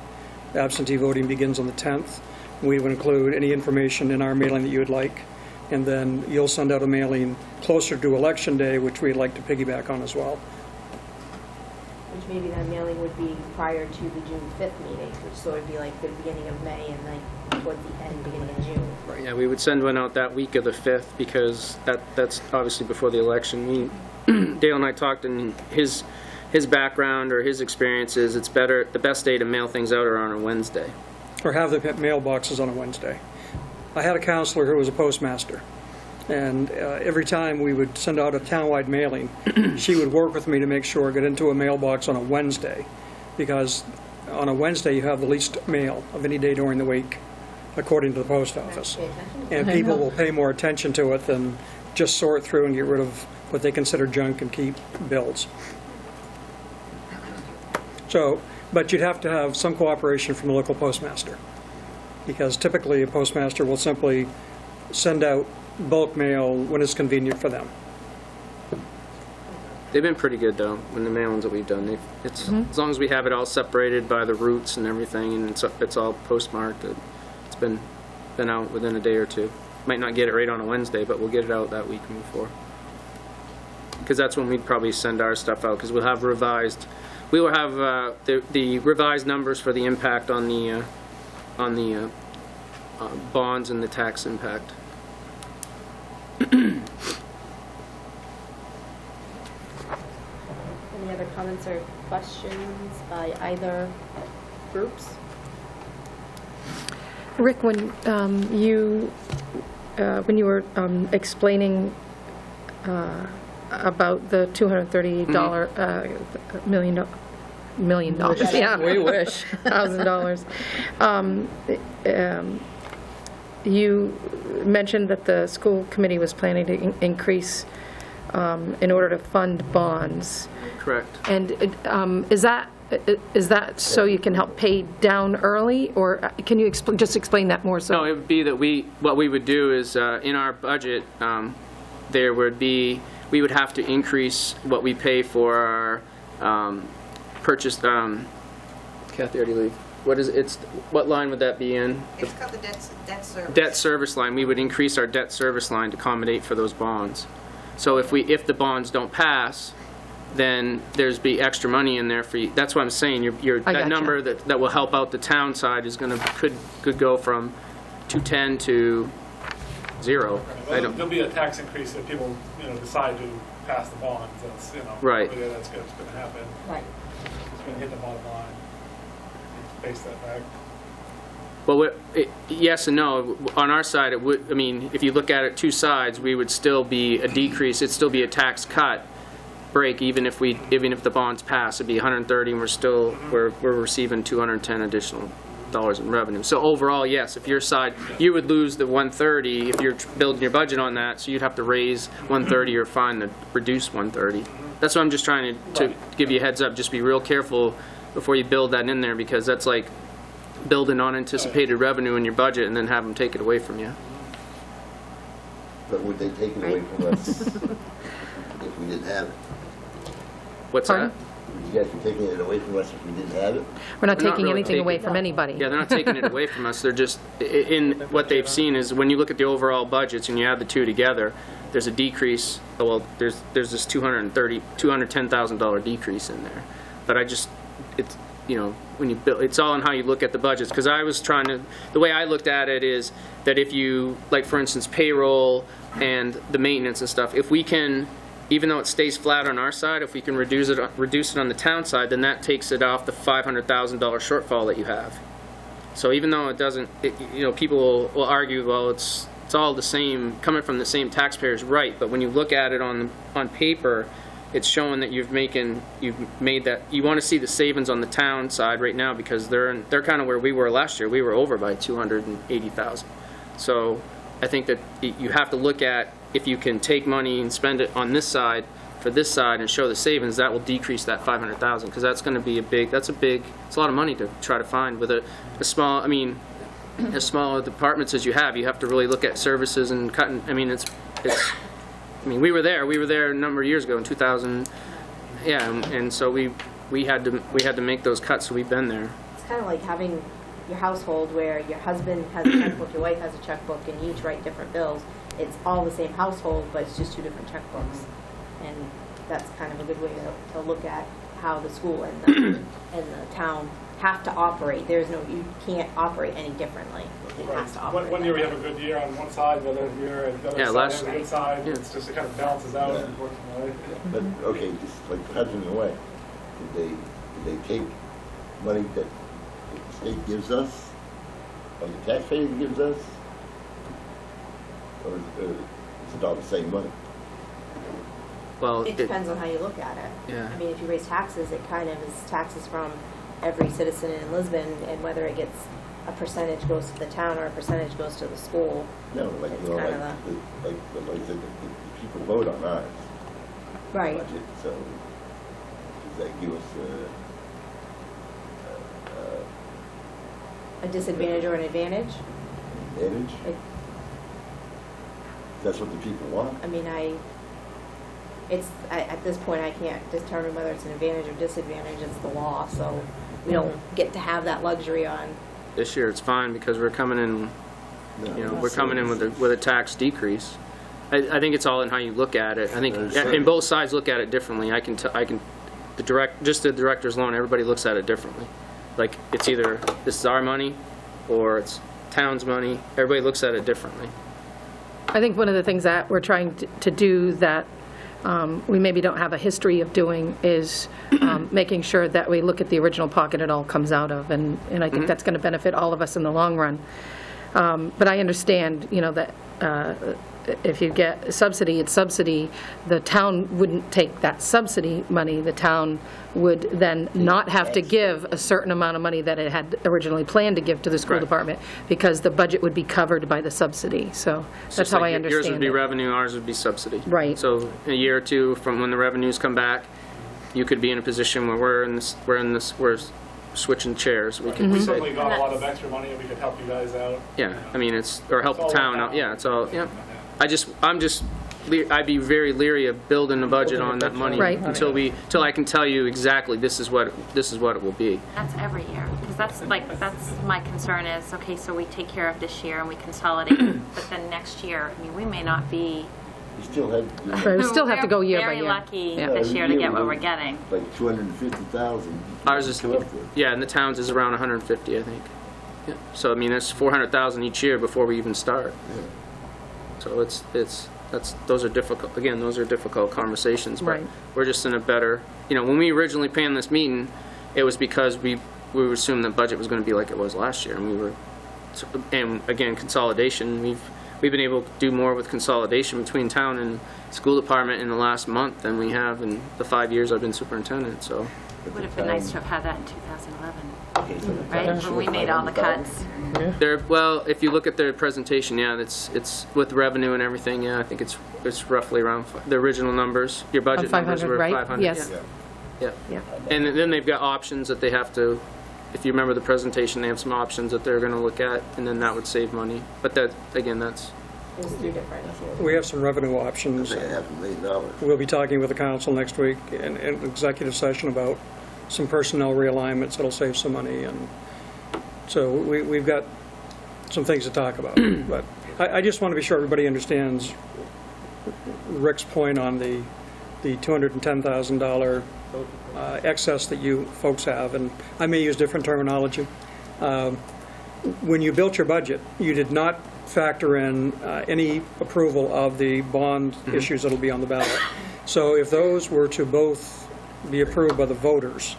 Absentee voting begins on the 10th. We would include any information in our mailing that you would like. And then you'll send out a mailing closer to Election Day, which we'd like to piggyback on as well. Which maybe that mailing would be prior to the June 5th meeting, which so it would be like the beginning of May and then towards the end, beginning of June. Right, yeah, we would send one out that week of the 5th, because that's obviously before the election. Dale and I talked, and his background or his experience is the best day to mail things out are on a Wednesday. Or have the mailboxes on a Wednesday. I had a counselor who was a postmaster, and every time we would send out a townwide mailing, she would work with me to make sure it got into a mailbox on a Wednesday, because on a Wednesday you have the least mail of any day during the week, according to the post office. And people will pay more attention to it than just sort through and get rid of what they consider junk and keep bills. So, but you'd have to have some cooperation from the local postmaster, because typically a postmaster will simply send out bulk mail when it's convenient for them. They've been pretty good, though, when the mailings that we've done. As long as we have it all separated by the routes and everything, and it's all postmarked, it's been out within a day or two. Might not get it right on a Wednesday, but we'll get it out that week before. Because that's when we'd probably send our stuff out, because we'll have revised we will have the revised numbers for the impact on the bonds and the tax impact. Any other comments or questions by either groups? Rick, when you were explaining about the $238 million dollars, yeah, we wish, $1,000. You mentioned that the school committee was planning to increase in order to fund bonds. Correct. And is that so you can help pay down early, or can you just explain that more? No, it would be that what we would do is, in our budget, we would have to increase what we pay for our purchased, Kathy already leave. What line would that be in? It's called the debt service. Debt service line. We would increase our debt service line to accommodate for those bonds. So if the bonds don't pass, then there's be extra money in there for you. That's what I'm saying. That gotcha. number that will help out the town side is could go from 210 to 0. There'll be a tax increase if people, decide to pass the bonds. That's, Right. That's going to happen. Right. It's going to hit the bottom line. Face that fact. Well, yes and no. On our side, it would. I mean, if you look at it two sides, we would still be a decrease. It'd still be a tax cut break, even if the bonds pass. It'd be 130, and we're receiving 210 additional dollars in revenue. So overall, yes, if your side, you would lose the 130 if you're building your budget on that. So you'd have to raise 130 or find to reduce 130. That's what I'm just trying to give you a heads up. Just be real careful before you build that in there, because that's like building unanticipated revenue in your budget and then have them take it away from you. But would they take it away from us if we didn't have it? What's Pardon? that? Would you guys be taking it away from us if we didn't have it? We're not They're not taking really anything away taking- from anybody. Yeah, they're not taking it away from us. They're just, in what they've seen is when you look at the overall budgets and you add the two together, there's a decrease. Well, there's this $210,000 decrease in there. But it's, when you build, it's all on how you look at the budgets. Because the way I looked at it is that if you, like for instance, payroll and the maintenance and stuff, if we can, even though it stays flat on our side, if we can reduce it on the town side, then that takes it off the $500,000 shortfall that you have. So even though it doesn't, people will argue, well, it's all the same, coming from the same taxpayers, right? But when you look at it on paper, it's showing that you've made that. You want to see the savings on the town side right now, because they're kind of where we were last year. We were over by 280,000. So I think that you have to look at, if you can take money and spend it on this side for this side and show the savings, that will decrease that 500,000, because that's going to be it's a lot of money to try to find with a small, as small departments as you have to really look at services and cutting. We were there a number of years ago in 2000, and so we had to make those cuts, so we've been there. It's kind of like having your household where your husband has a checkbook, your wife has a checkbook, and you each write different bills. It's all the same household, but it's just two different checkbooks. And that's kind of a good way to look at how the school and the town have to operate. You can't operate any differently. It has to operate. One year we have a good year on one side, the other year the other side has a good side. Yeah. It's just, it kind of balances out, unfortunately. But, okay, just like punching away, did they take money that the state gives us, or the taxpayer gives us, or is it all the same money? Well, It depends on how you look at it. Yeah. If you raise taxes, it kind of is taxes from every citizen in Lisbon, and whether it gets a percentage goes to the town or a percentage goes to the school. No, like, It's like kind of the people vote on ours. Right. Budget, so does that give us A disadvantage or an advantage? advantage? That's what the people want? At this point, I can't determine whether it's an advantage or disadvantage. It's the law, so we don't get to have that luxury on. this year it's fine because we're coming in, we're coming in with a tax decrease. I think it's all in how you look at it. I think, and both sides look at it differently. I can just the director's loan, everybody looks at it differently. Like, it's either, this is our money, or it's town's money. Everybody looks at it differently. I think one of the things that we're trying to do that we maybe don't have a history of doing is making sure that we look at the original pocket it all comes out of, and I think that's going to benefit all of us in the long run. But I understand, that if you get a subsidy, it's subsidy. The town wouldn't take that subsidy money. The town would then not have to give a certain amount of money that it had originally planned to give to the school Right. department, because the budget would be covered by the subsidy. So that's Just how like I understand yours would be it. revenue, ours would be subsidy. Right. So a year or two from when the revenues come back, you could be in a position where we're switching chairs. We could We say, certainly got a lot of extra money, and we could help you guys out. yeah, I mean, or help the It's all town about out, yeah, it's all, yeah. I'd be very leery of building a budget on that money Right. until I can tell you exactly this is what it will be. That's every year, because that's my concern is, okay, so we take care of this year and we consolidate, but then next year, I mean, we may not be. You still had, Right, we still have to go year by year. We're very lucky Yeah. this year to get what we're getting. like 250,000. Ours is, Come up with. yeah, and the town's is around 150, I think. Yeah. So, I mean, it's 400,000 each year before we even start. So those are difficult, again, those are difficult conversations, but Right. we're just in a better, when we originally planned this meeting, it was because we assumed the budget was going to be like it was last year, and again, consolidation, we've been able to do more with consolidation between town and school department in the last month than we have in the 5 years I've been superintendent, so. It would have been nice to have had that in 2011, right? When we made all the cuts. Well, if you look at their presentation, yeah, it's with revenue and everything, yeah, I think it's roughly around the original numbers. Your budget numbers 500, were right? 500. Yes. Yeah. Yeah. And then they've got options that they have to, if you remember the presentation, they have some options that they're going to look at, and then that would save money. But that, again, that's, We have some revenue options. Say $500,000. We'll be talking with the council next week in an executive session about some personnel realignments that'll save some money, and so we've got some things to talk about. But I just want to be sure everybody understands Rick's point on the $210,000 excess that you folks have, and I may use different terminology. When you built your budget, you did not factor in any approval of the bond issues that'll be on the ballot. So if those were to both be approved by the voters,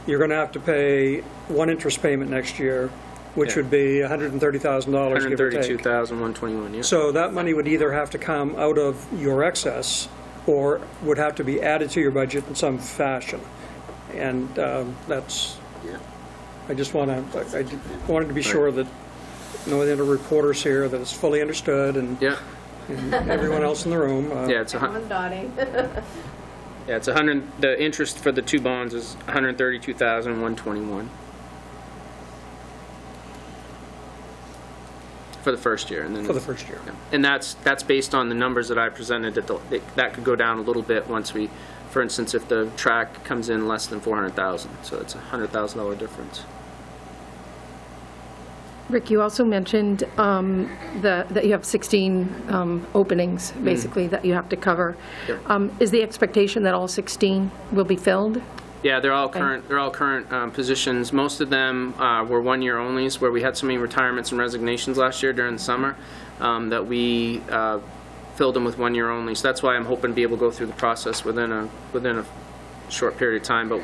you're going to have to pay one interest payment next year, which would be $130,000, give or take. $132,121, yeah. So that money would either have to come out of your excess or would have to be added to your budget in some fashion. And that's, I just wanted to be sure that, the other reporters here, that it's fully understood, and Yeah, everyone else in the room. yeah, it's Yeah, it's 100, the interest for the two bonds is $132,121. For the first year, and then. For the first year. Yeah. And that's based on the numbers that I presented, that could go down a little bit once we, for instance, if the track comes in less than 400,000, so it's a $100,000 difference. Rick, you also mentioned that you have 16 openings, basically, that you have to cover. Yep. Is the expectation that all 16 will be filled? Yeah, they're all current positions. Most of them were one-year onlys, where we had so many retirements and resignations last year during the summer that we filled them with one-year only. So that's why I'm hoping to be able to go through the process within a short period of time. But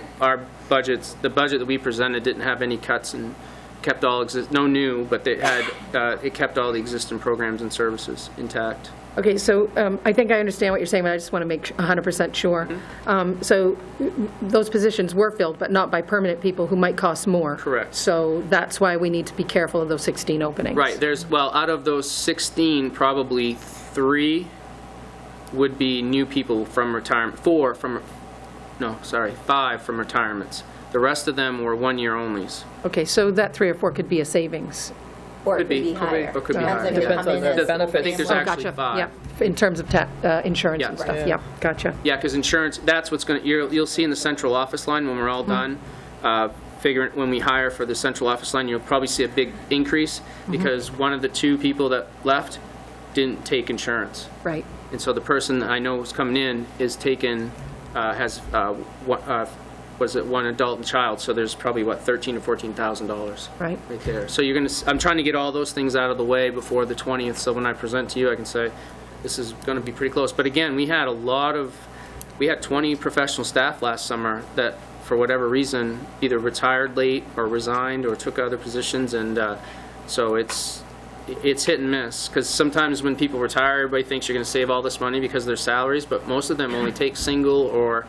the budget that we presented didn't have any cuts and kept no new, but it kept all the existing programs and services intact. Okay, so I think I understand what you're saying, but I just want to make 100% sure. So those positions were filled, but not by permanent people who might cost more. Correct. So that's why we need to be careful of those 16 openings. Right. Out of those 16, probably 3 would be new people from retirement. 5 from retirements. The rest of them were one-year onlys. Okay, so that 3 or 4 could be a savings. Or it could be higher. Or could be Depends higher. if you come in as I think there's Oh, actually gotcha. 5. Yeah, in terms of insurance and Yeah. stuff. Yeah, gotcha. Yeah, because insurance, that's what's going to, you'll see in the central office line when we're all done, when we hire for the central office line, you'll probably see a big increase because one of the 2 people that left didn't take insurance. Right. And so the person that I know is coming in is taking has, was it one adult and child, so there's probably, what, $13,000 to $14,000 Right. right there. So you're going to, I'm trying to get all those things out of the way before the 20th, so when I present to you, I can say, this is going to be pretty close. But again, we had 20 professional staff last summer that, for whatever reason, either retired late or resigned or took other positions, and so it's hit and miss, because sometimes when people retire, everybody thinks you're going to save all this money because of their salaries, but most of them only take single or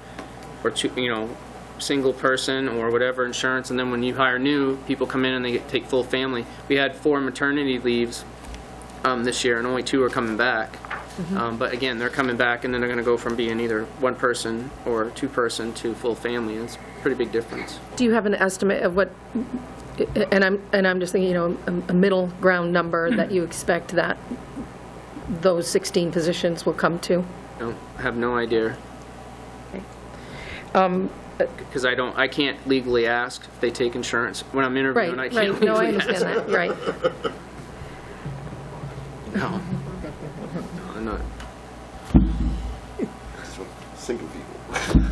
two, single person or whatever insurance, and then when you hire new, people come in and they take full family. We had 4 maternity leaves this year, and only 2 are coming back. But again, they're coming back, and then they're going to go from being either 1 person or 2 person to full family. It's a pretty big difference. Do you have an estimate of what, and I'm just thinking, a middle ground number that you expect that those 16 positions will come to? I have no idea. Because I can't legally ask if they take insurance. When I'm interviewing, I can't legally No, I ask. understand that, right. No, I'm not. Single people.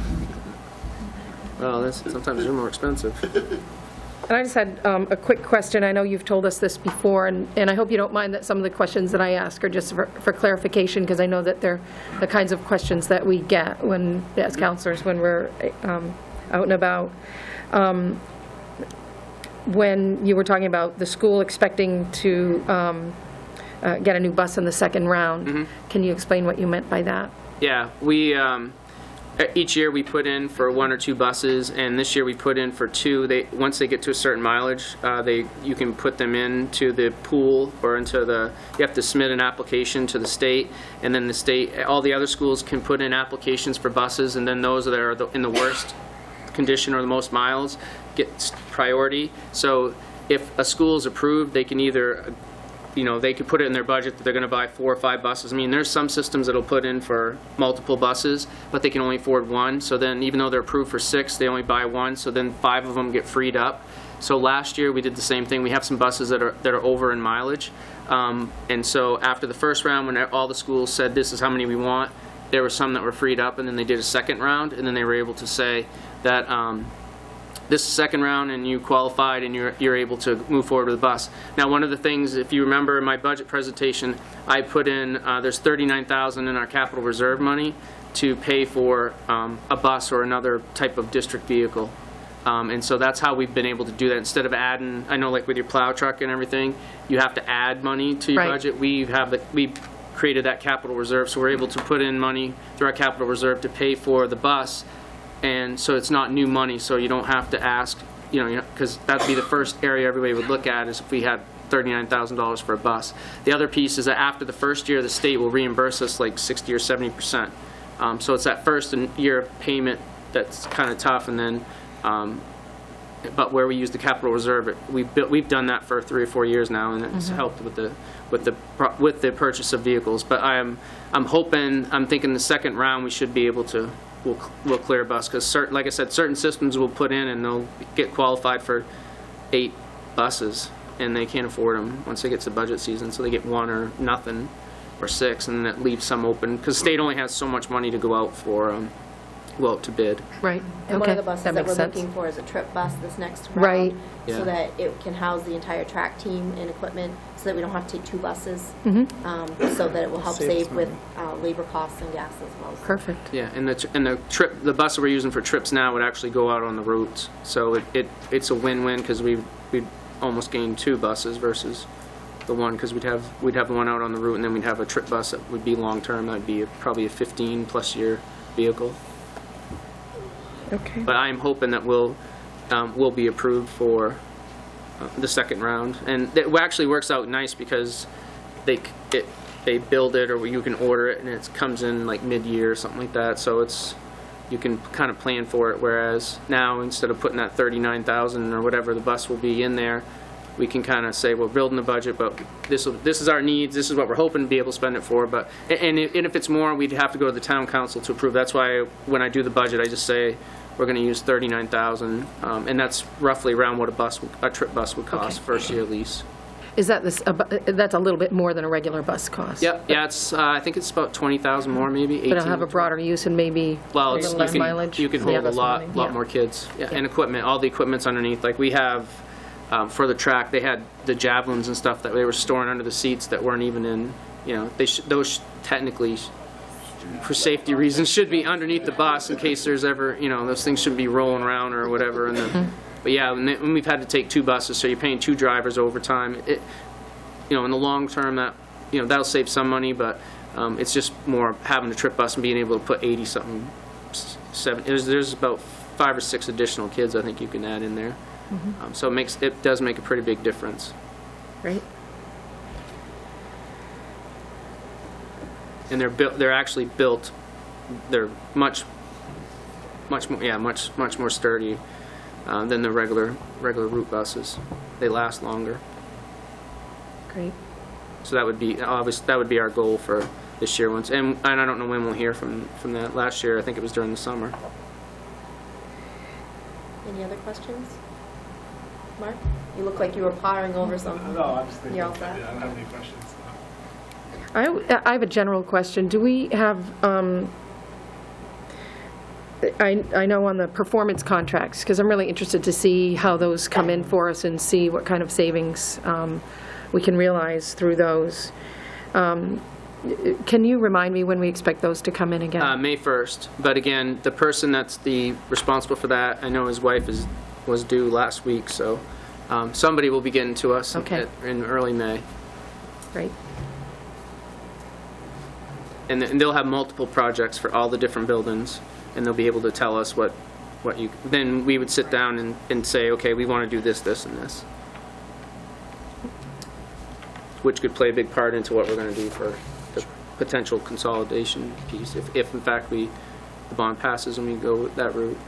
Well, sometimes they're more expensive. And I just had a quick question. I know you've told us this before, and I hope you don't mind that some of the questions that I ask are just for clarification, because I know that they're the kinds of questions that we get as counselors when we're out and about. When you were talking about the school expecting to get a new bus in the second round, can you explain what you meant by that? Yeah, we each year we put in for 1 or 2 buses, and this year we put in for 2. Once they get to a certain mileage, you can put them into the pool or into the. You have to submit an application to the state, and then the state, all the other schools can put in applications for buses, and then those that are in the worst condition or the most miles get priority. So if a school is approved, they can either. They could put it in their budget that they're going to buy 4 or 5 buses. I mean, there's some systems that'll put in for multiple buses, but they can only afford 1. So then, even though they're approved for 6, they only buy 1. So then 5 of them get freed up. So last year we did the same thing. We have some buses that are over in mileage, and so after the first round, when all the schools said this is how many we want, there were some that were freed up, and then they did a second round, and then they were able to say that. This is second round and you qualified and you're able to move forward with the bus. Now, one of the things, if you remember in my budget presentation, I put in, there's $39,000 in our capital reserve money to pay for a bus or another type of district vehicle. And so that's how we've been able to do that. Instead of adding, I know like with your plow truck and everything, you have to add money to your budget. We created that capital reserve, so we're able to put in money through our capital reserve to pay for the bus. And so it's not new money, so you don't have to ask, because that'd be the first area everybody would look at is if we had $39,000 for a bus. The other piece is that after the first year, the state will reimburse us like 60 or 70%. So it's that first year of payment that's kind of tough, and then, but where we use the capital reserve, we've done that for 3 or 4 years now, and it's helped with the purchase of vehicles. But I'm thinking the second round we should be able to. We'll clear a bus, because like I said, certain systems will put in and they'll get qualified for 8 buses, and they can't afford them once they get to budget season, so they get 1 or nothing or 6, and then that leaves some open, because state only has so much money to go out for, go out to bid. Right. And one of the buses that makes we're sense. looking for is a trip bus this next round. Right. Yeah. So that it can house the entire track team and equipment, so that we don't have to take 2 buses. So that it will help save with labor costs and gas as well. Perfect. Yeah, and the bus that we're using for trips now would actually go out on the routes, so it's a win-win, because we'd almost gained 2 buses versus the 1, because we'd have the one out on the route, and then we'd have a trip bus that would be long-term. That'd be probably a 15-plus year vehicle. Okay. But I'm hoping that we'll be approved for the second round, and it actually works out nice, because they build it, or you can order it, and it comes in like mid-year or something like that. So you can kind of plan for it. Whereas now, instead of putting that $39,000 or whatever the bus will be in there, we can kind of say we're building the budget, but this is our needs. This is what we're hoping to be able to spend it for. But and if it's more, we'd have to go to the town council to approve. That's why when I do the budget, I just say we're going to use $39,000, and that's roughly around what a trip bus would cost, first year lease. Is that that's a little bit more than a regular bus cost? Yep, yeah, I think it's about 20,000 more, maybe 18. But it'll have a broader use and maybe a Well, little less mileage? you can Yeah, hold a that's what I mean, lot yeah. more kids. Yeah, and equipment, all the equipment's underneath. Like we have, for the track, they had the javelins and stuff that they were storing under the seats that weren't even in, those technically, for safety reasons, should be underneath the bus in case there's ever, those things shouldn't be rolling around or whatever. And but yeah, when we've had to take 2 buses, so you're paying 2 drivers overtime. In the long term, that'll save some money, but it's just more having a trip bus and being able to put 80-something, there's about 5 or 6 additional kids I think you can add in there. So it does make a pretty big difference. Right. And they're actually built, they're much more sturdy than the regular route buses. They last longer. Great. So that would be our goal for this year once. And I don't know when we'll hear from that. Last year I think it was during the summer. Any other questions? Mark? You look like you were pottering over something. No, I'm just thinking, You're I all set? don't have any questions. I have a general question. Do we have, I know on the performance contracts, because I'm really interested to see how those come in for us and see what kind of savings we can realize through those. Can you remind me when we expect those to come in again? May 1st. But again, the person that's responsible for that, I know his wife was due last week, so somebody will be getting to us in early May. Great. And they'll have multiple projects for all the different buildings, and they'll be able to tell us what then we would sit down and say, okay, we want to do this, this, and this. Which could play a big part into what we're going to do for the potential consolidation piece, if in fact the bond passes and we go that route.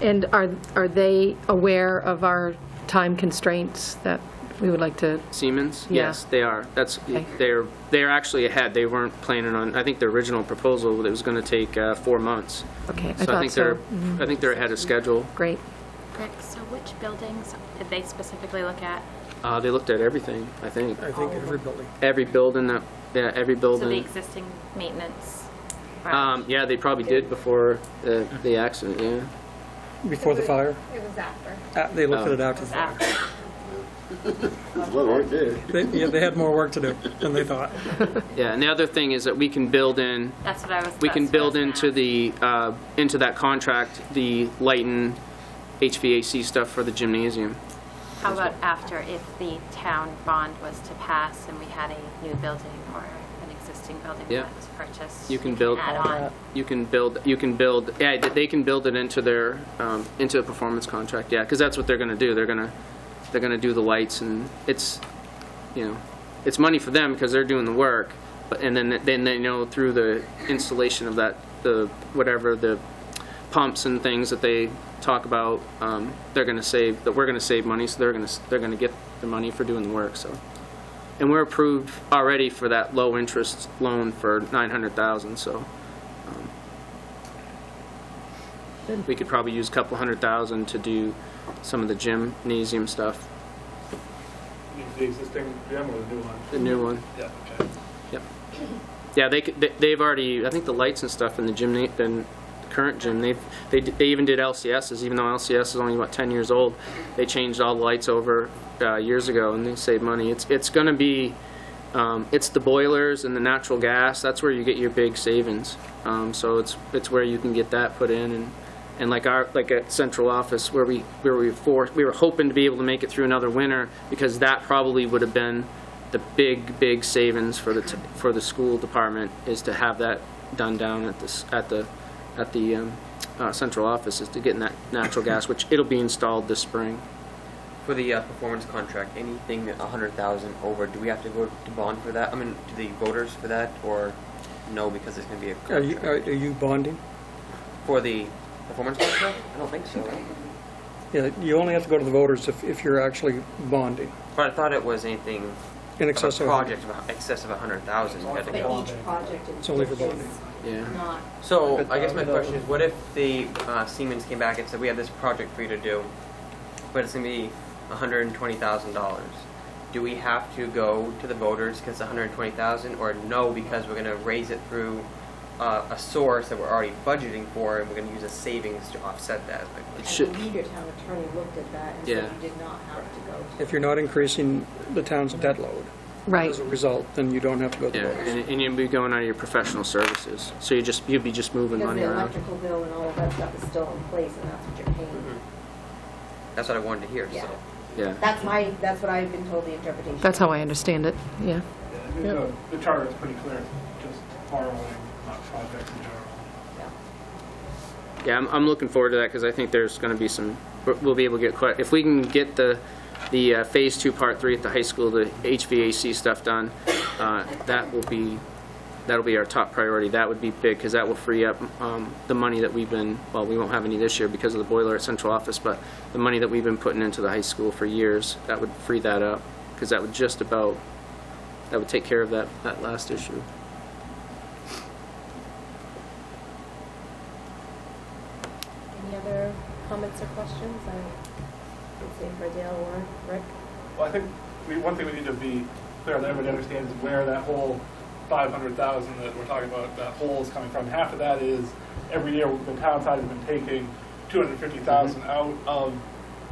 And are they aware of our time constraints that we would like to? Siemens? Yeah. Yes, they are. Okay. They're actually ahead. They weren't planning on, I think the original proposal, it was going to take 4 months. Okay, I So I thought think so. I think they're ahead of schedule. Great. Rick, so which buildings did they specifically look at? They looked at everything, I think. I think every building. Every building every So building. the existing maintenance? Yeah, they probably did before the accident, yeah. Before the fire? It was after. They looked at it after the fire. After. Well, right there. They had more work to do than they thought. Yeah, and the other thing is that we can build in, That's what I was. we can that's what I was build into gonna the, into that contract, the light and HVAC stuff for the gymnasium. ask. How about after, if the town bond was to pass and we had a new building or an existing building Yeah. that was purchased? You can we build, Add on. you can build, yeah, they can build it into their, into a performance contract, yeah, because that's what they're going to do. They're going to do the lights, and it's money for them because they're doing the work, but and then they through the installation of that, the pumps and things that they talk about, they're going to save, that we're going to save money, so they're going to get the money for doing the work. So, and we're approved already for that low interest loan for $900,000. So we could probably use a couple $100,000 to do some of the gymnasium stuff. The existing gym or the new one? The new one. Yeah, okay. Yep. Yeah, they've already, I think the lights and stuff in the gym, the current gym, they even did LCSs, even though LCS is only, 10 years old. They changed all the lights over years ago, and they saved money. It's going to be, it's the boilers and the natural gas. That's where you get your big savings. So it's where you can get that put in, and like at central office where we were hoping to be able to make it through another winter, because that probably would have been the big savings for the school department, is to have that done down at the central office, is to get in that natural gas, which it'll be installed this spring. For the performance contract, anything 100,000 over, do we have to go to bond for that? I mean, to the voters for that, or no, because it's going to be a contract? Are you bonding? For the performance contract? I don't think so. Yeah, you only have to go to the voters if you're actually bonding. But I thought it was anything In excess of of a project of excess of 100,000. You had to But go. each project It's only for bonding. Yeah. not. So I guess my question is, what if the Siemens came back and said, we have this project for you to do, but it's going to be $120,000. do we have to go to the voters because it's 120,000, or no, because we're going to raise it through a source that we're already budgeting for, and we're going to use a savings to offset that? I believe your town attorney looked at that and said you did not have to go to. If you're not increasing the town's debt load Right. as a result, then you don't have to go to the Yeah, voters. and you'd be going out of your professional services, so you'd be just moving Because money the around. electrical bill and all of that stuff is still in place, and that's what you're paying. That's what I wanted to hear. Yeah. So. Yeah. That's what I've been told the interpretation. That's how I understand it, yeah. I think the charter is pretty clear, just borrowing, not projects in general. Yeah, I'm looking forward to that because I think there's going to be some, we'll be able to get quite, if we can get the Phase 2, Part 3 at the high school, the HVAC stuff done, that'll be our top priority. That would be big because that will free up the money that we've been, well, we won't have any this year because of the boiler at central office, but the money that we've been putting into the high school for years, that would free that up because that would just about, that would take care of that last issue. Any other comments or questions? I would say for Dale or Rick. Well, I think one thing we need to be clear that everybody understands is where that whole 500,000 that we're talking about, that hole is coming from. Half of that is every year the town side has been taking 250,000 out of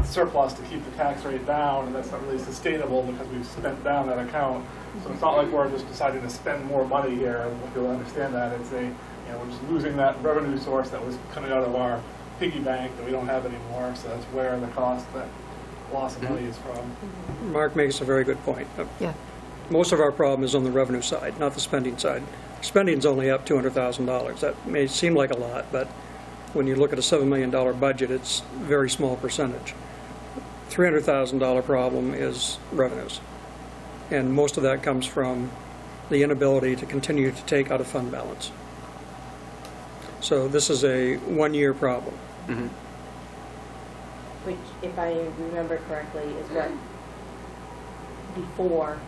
surplus to keep the tax rate down, and that's not really sustainable because we've spent down that account. So it's not like we're just deciding to spend more money here, and you'll understand that. It's we're just losing that revenue source that was coming out of our piggy bank that we don't have anymore, so that's where the cost, that loss of money is from. Mark makes a very good point. Yeah. Most of our problem is on the revenue side, not the spending side. Spending's only up $200,000. That may seem like a lot, but when you look at a $7 million budget, it's a very small percentage. $300,000 problem is revenues. And most of that comes from the inability to continue to take out of fund balance. So this is a one-year problem. Mm-hmm. Which, if I remember correctly, is what, before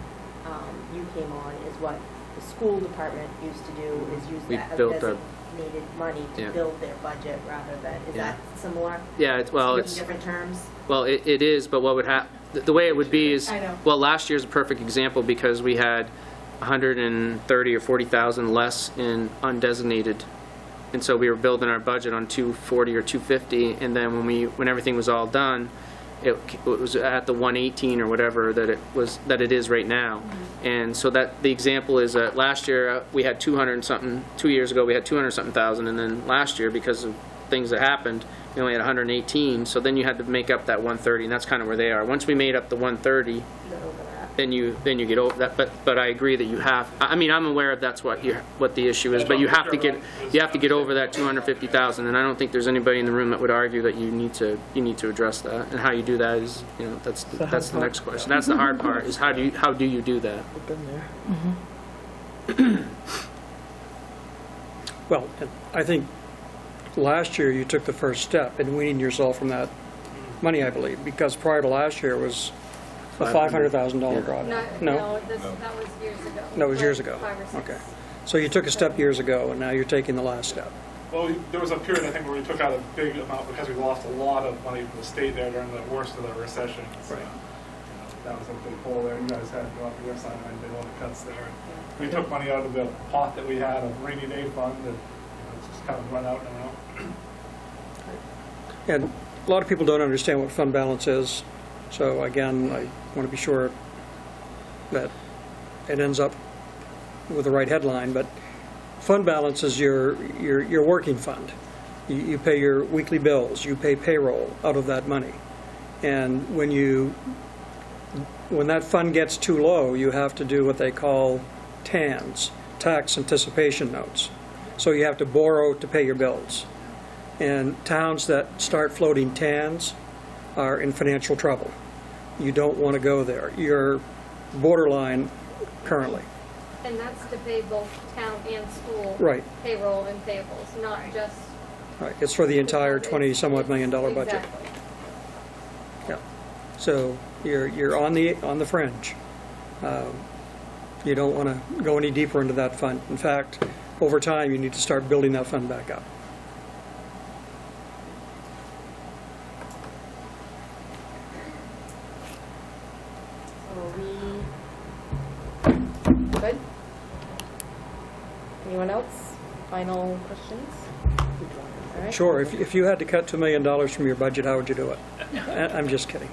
you came on, is what the school department used to do, is use We that as built our- designated money to build their budget rather than, is that similar? Yeah, In different terms? Well, it is, but what would happen, the way it would be is, I know. well, last year's a perfect example because we had 130 or 40,000 less in undesignated. And so we were building our budget on 240 or 250, and then when everything was all done, it was at the 118 or whatever that it is right now. And so that the example is that last year we had 200 and something, 2 years ago we had 200 something thousand, and then last year because of things that happened, we only had 118. So then you had to make up that 130, and that's kind of where they are. Once we made up the 130, then you get over that. But I agree that you have. I mean, I'm aware of that's what the issue is. But you have to get over that 250,000, and I don't think there's anybody in the room that would argue that you need to address that. And how you do that is, that's the next question. That's the hard part. Is how do you do that? Well, I think last year you took the first step in weaning yourself from that money, I believe, because prior to last year was a $500,000 drawdown. No? That was years ago. That was years ago. 5 or 6. Okay. So you took a step years ago, and now you're taking the last step. Well, there was a period, I think, where we took out a big amount because we lost a lot of money from the state there during the worst of the recession. So, that was a big hole there. You guys had to go up your side and did all the cuts there. We took money out of the pot that we had, a rainy day fund, and it's just kind of run out now. And a lot of people don't understand what fund balance is. So again, I want to be sure that it ends up with the right headline. But fund balance is your working fund. You pay your weekly bills. You pay payroll out of that money. And when that fund gets too low, you have to do what they call TANs, tax anticipation notes. So you have to borrow to pay your bills. And towns that start floating TANs are in financial trouble. You don't want to go there. You're borderline currently. And that's to pay both town and school Right. payroll and payables, not just... Right. It's for the entire $20-somewhat million budget. Exactly. Yeah. So you're on the fringe. You don't want to go any deeper into that fund. In fact, over time, you need to start building that fund back up. Are we good? Anyone else? Final questions? All right. Sure, if you had to cut $2 million from your budget, how would you do it? I'm just kidding.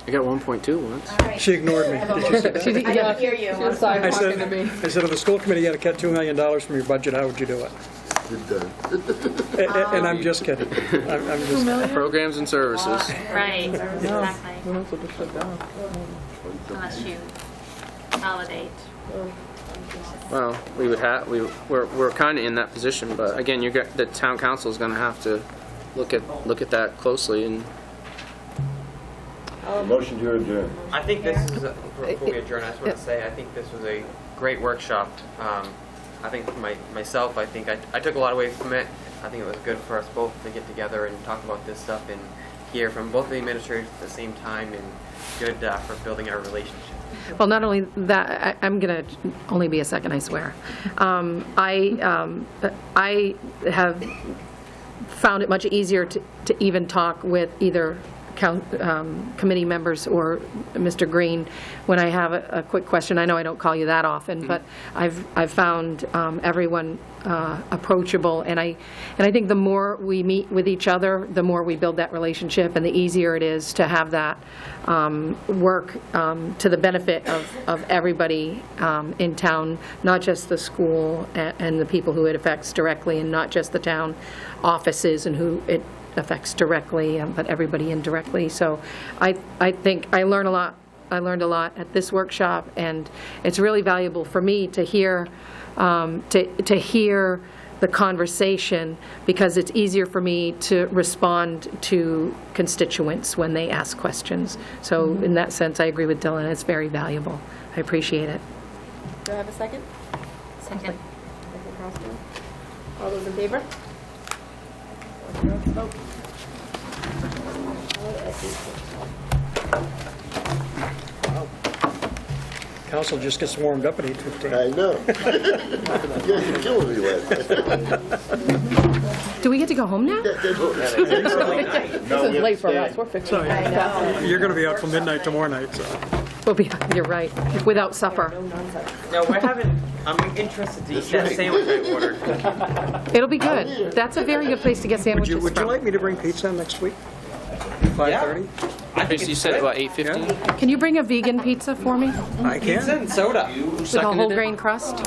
I got 1.2 once. All right. She ignored me. Did you see that? I don't hear you. I'm sorry. I said, if the school committee had to cut $2 million from your budget, how would you do it? And I'm just kidding. I'm just kidding. Programs and services. Right, exactly. Unless you consolidate. Well, we're kind of in that position, but again, the town council is going to have to look at that closely and. Motion to adjourn. I think this is, before we adjourn, I just want to say, I think this was a great workshop. I think for myself, I think I took a lot away from it. I think it was good for us both to get together and talk about this stuff and hear from both the administrators at the same time, and good for building our relationship. Well, not only that, I'm going to only be a second, I swear. I have found it much easier to even talk with either committee members or Mr. Green when I have a quick question. I know I don't call you that often, but I've found everyone approachable, and I think the more we meet with each other, the more we build that relationship, and the easier it is to have that work to the benefit of everybody in town, not just the school and the people who it affects directly, and not just the town offices and who it affects directly, but everybody indirectly. So I think I learned a lot. I learned a lot at this workshop, and it's really valuable for me to hear to hear the conversation, because it's easier for me to respond to constituents when they ask questions. So in that sense, I agree with Dylan. It's very valuable. I appreciate it. Do I have a second? Second. Second, Crosby. All those in favor? Let's vote. Council just gets warmed up at 8:15. I know. You're killing me, Les. Do we get to go home now? This This is late for us, we're fixing it. I know. You're going to be out till midnight tomorrow night, so. We'll be, you're right, without supper. No, I'm interested to eat that sandwich I ordered. It'll be good. That's a very good place to get sandwiches Would you from. like me to bring pizza next week? 5:30? You said about 8:15? Can you bring a vegan pizza for me I can. Pizza and soda. with a whole grain crust?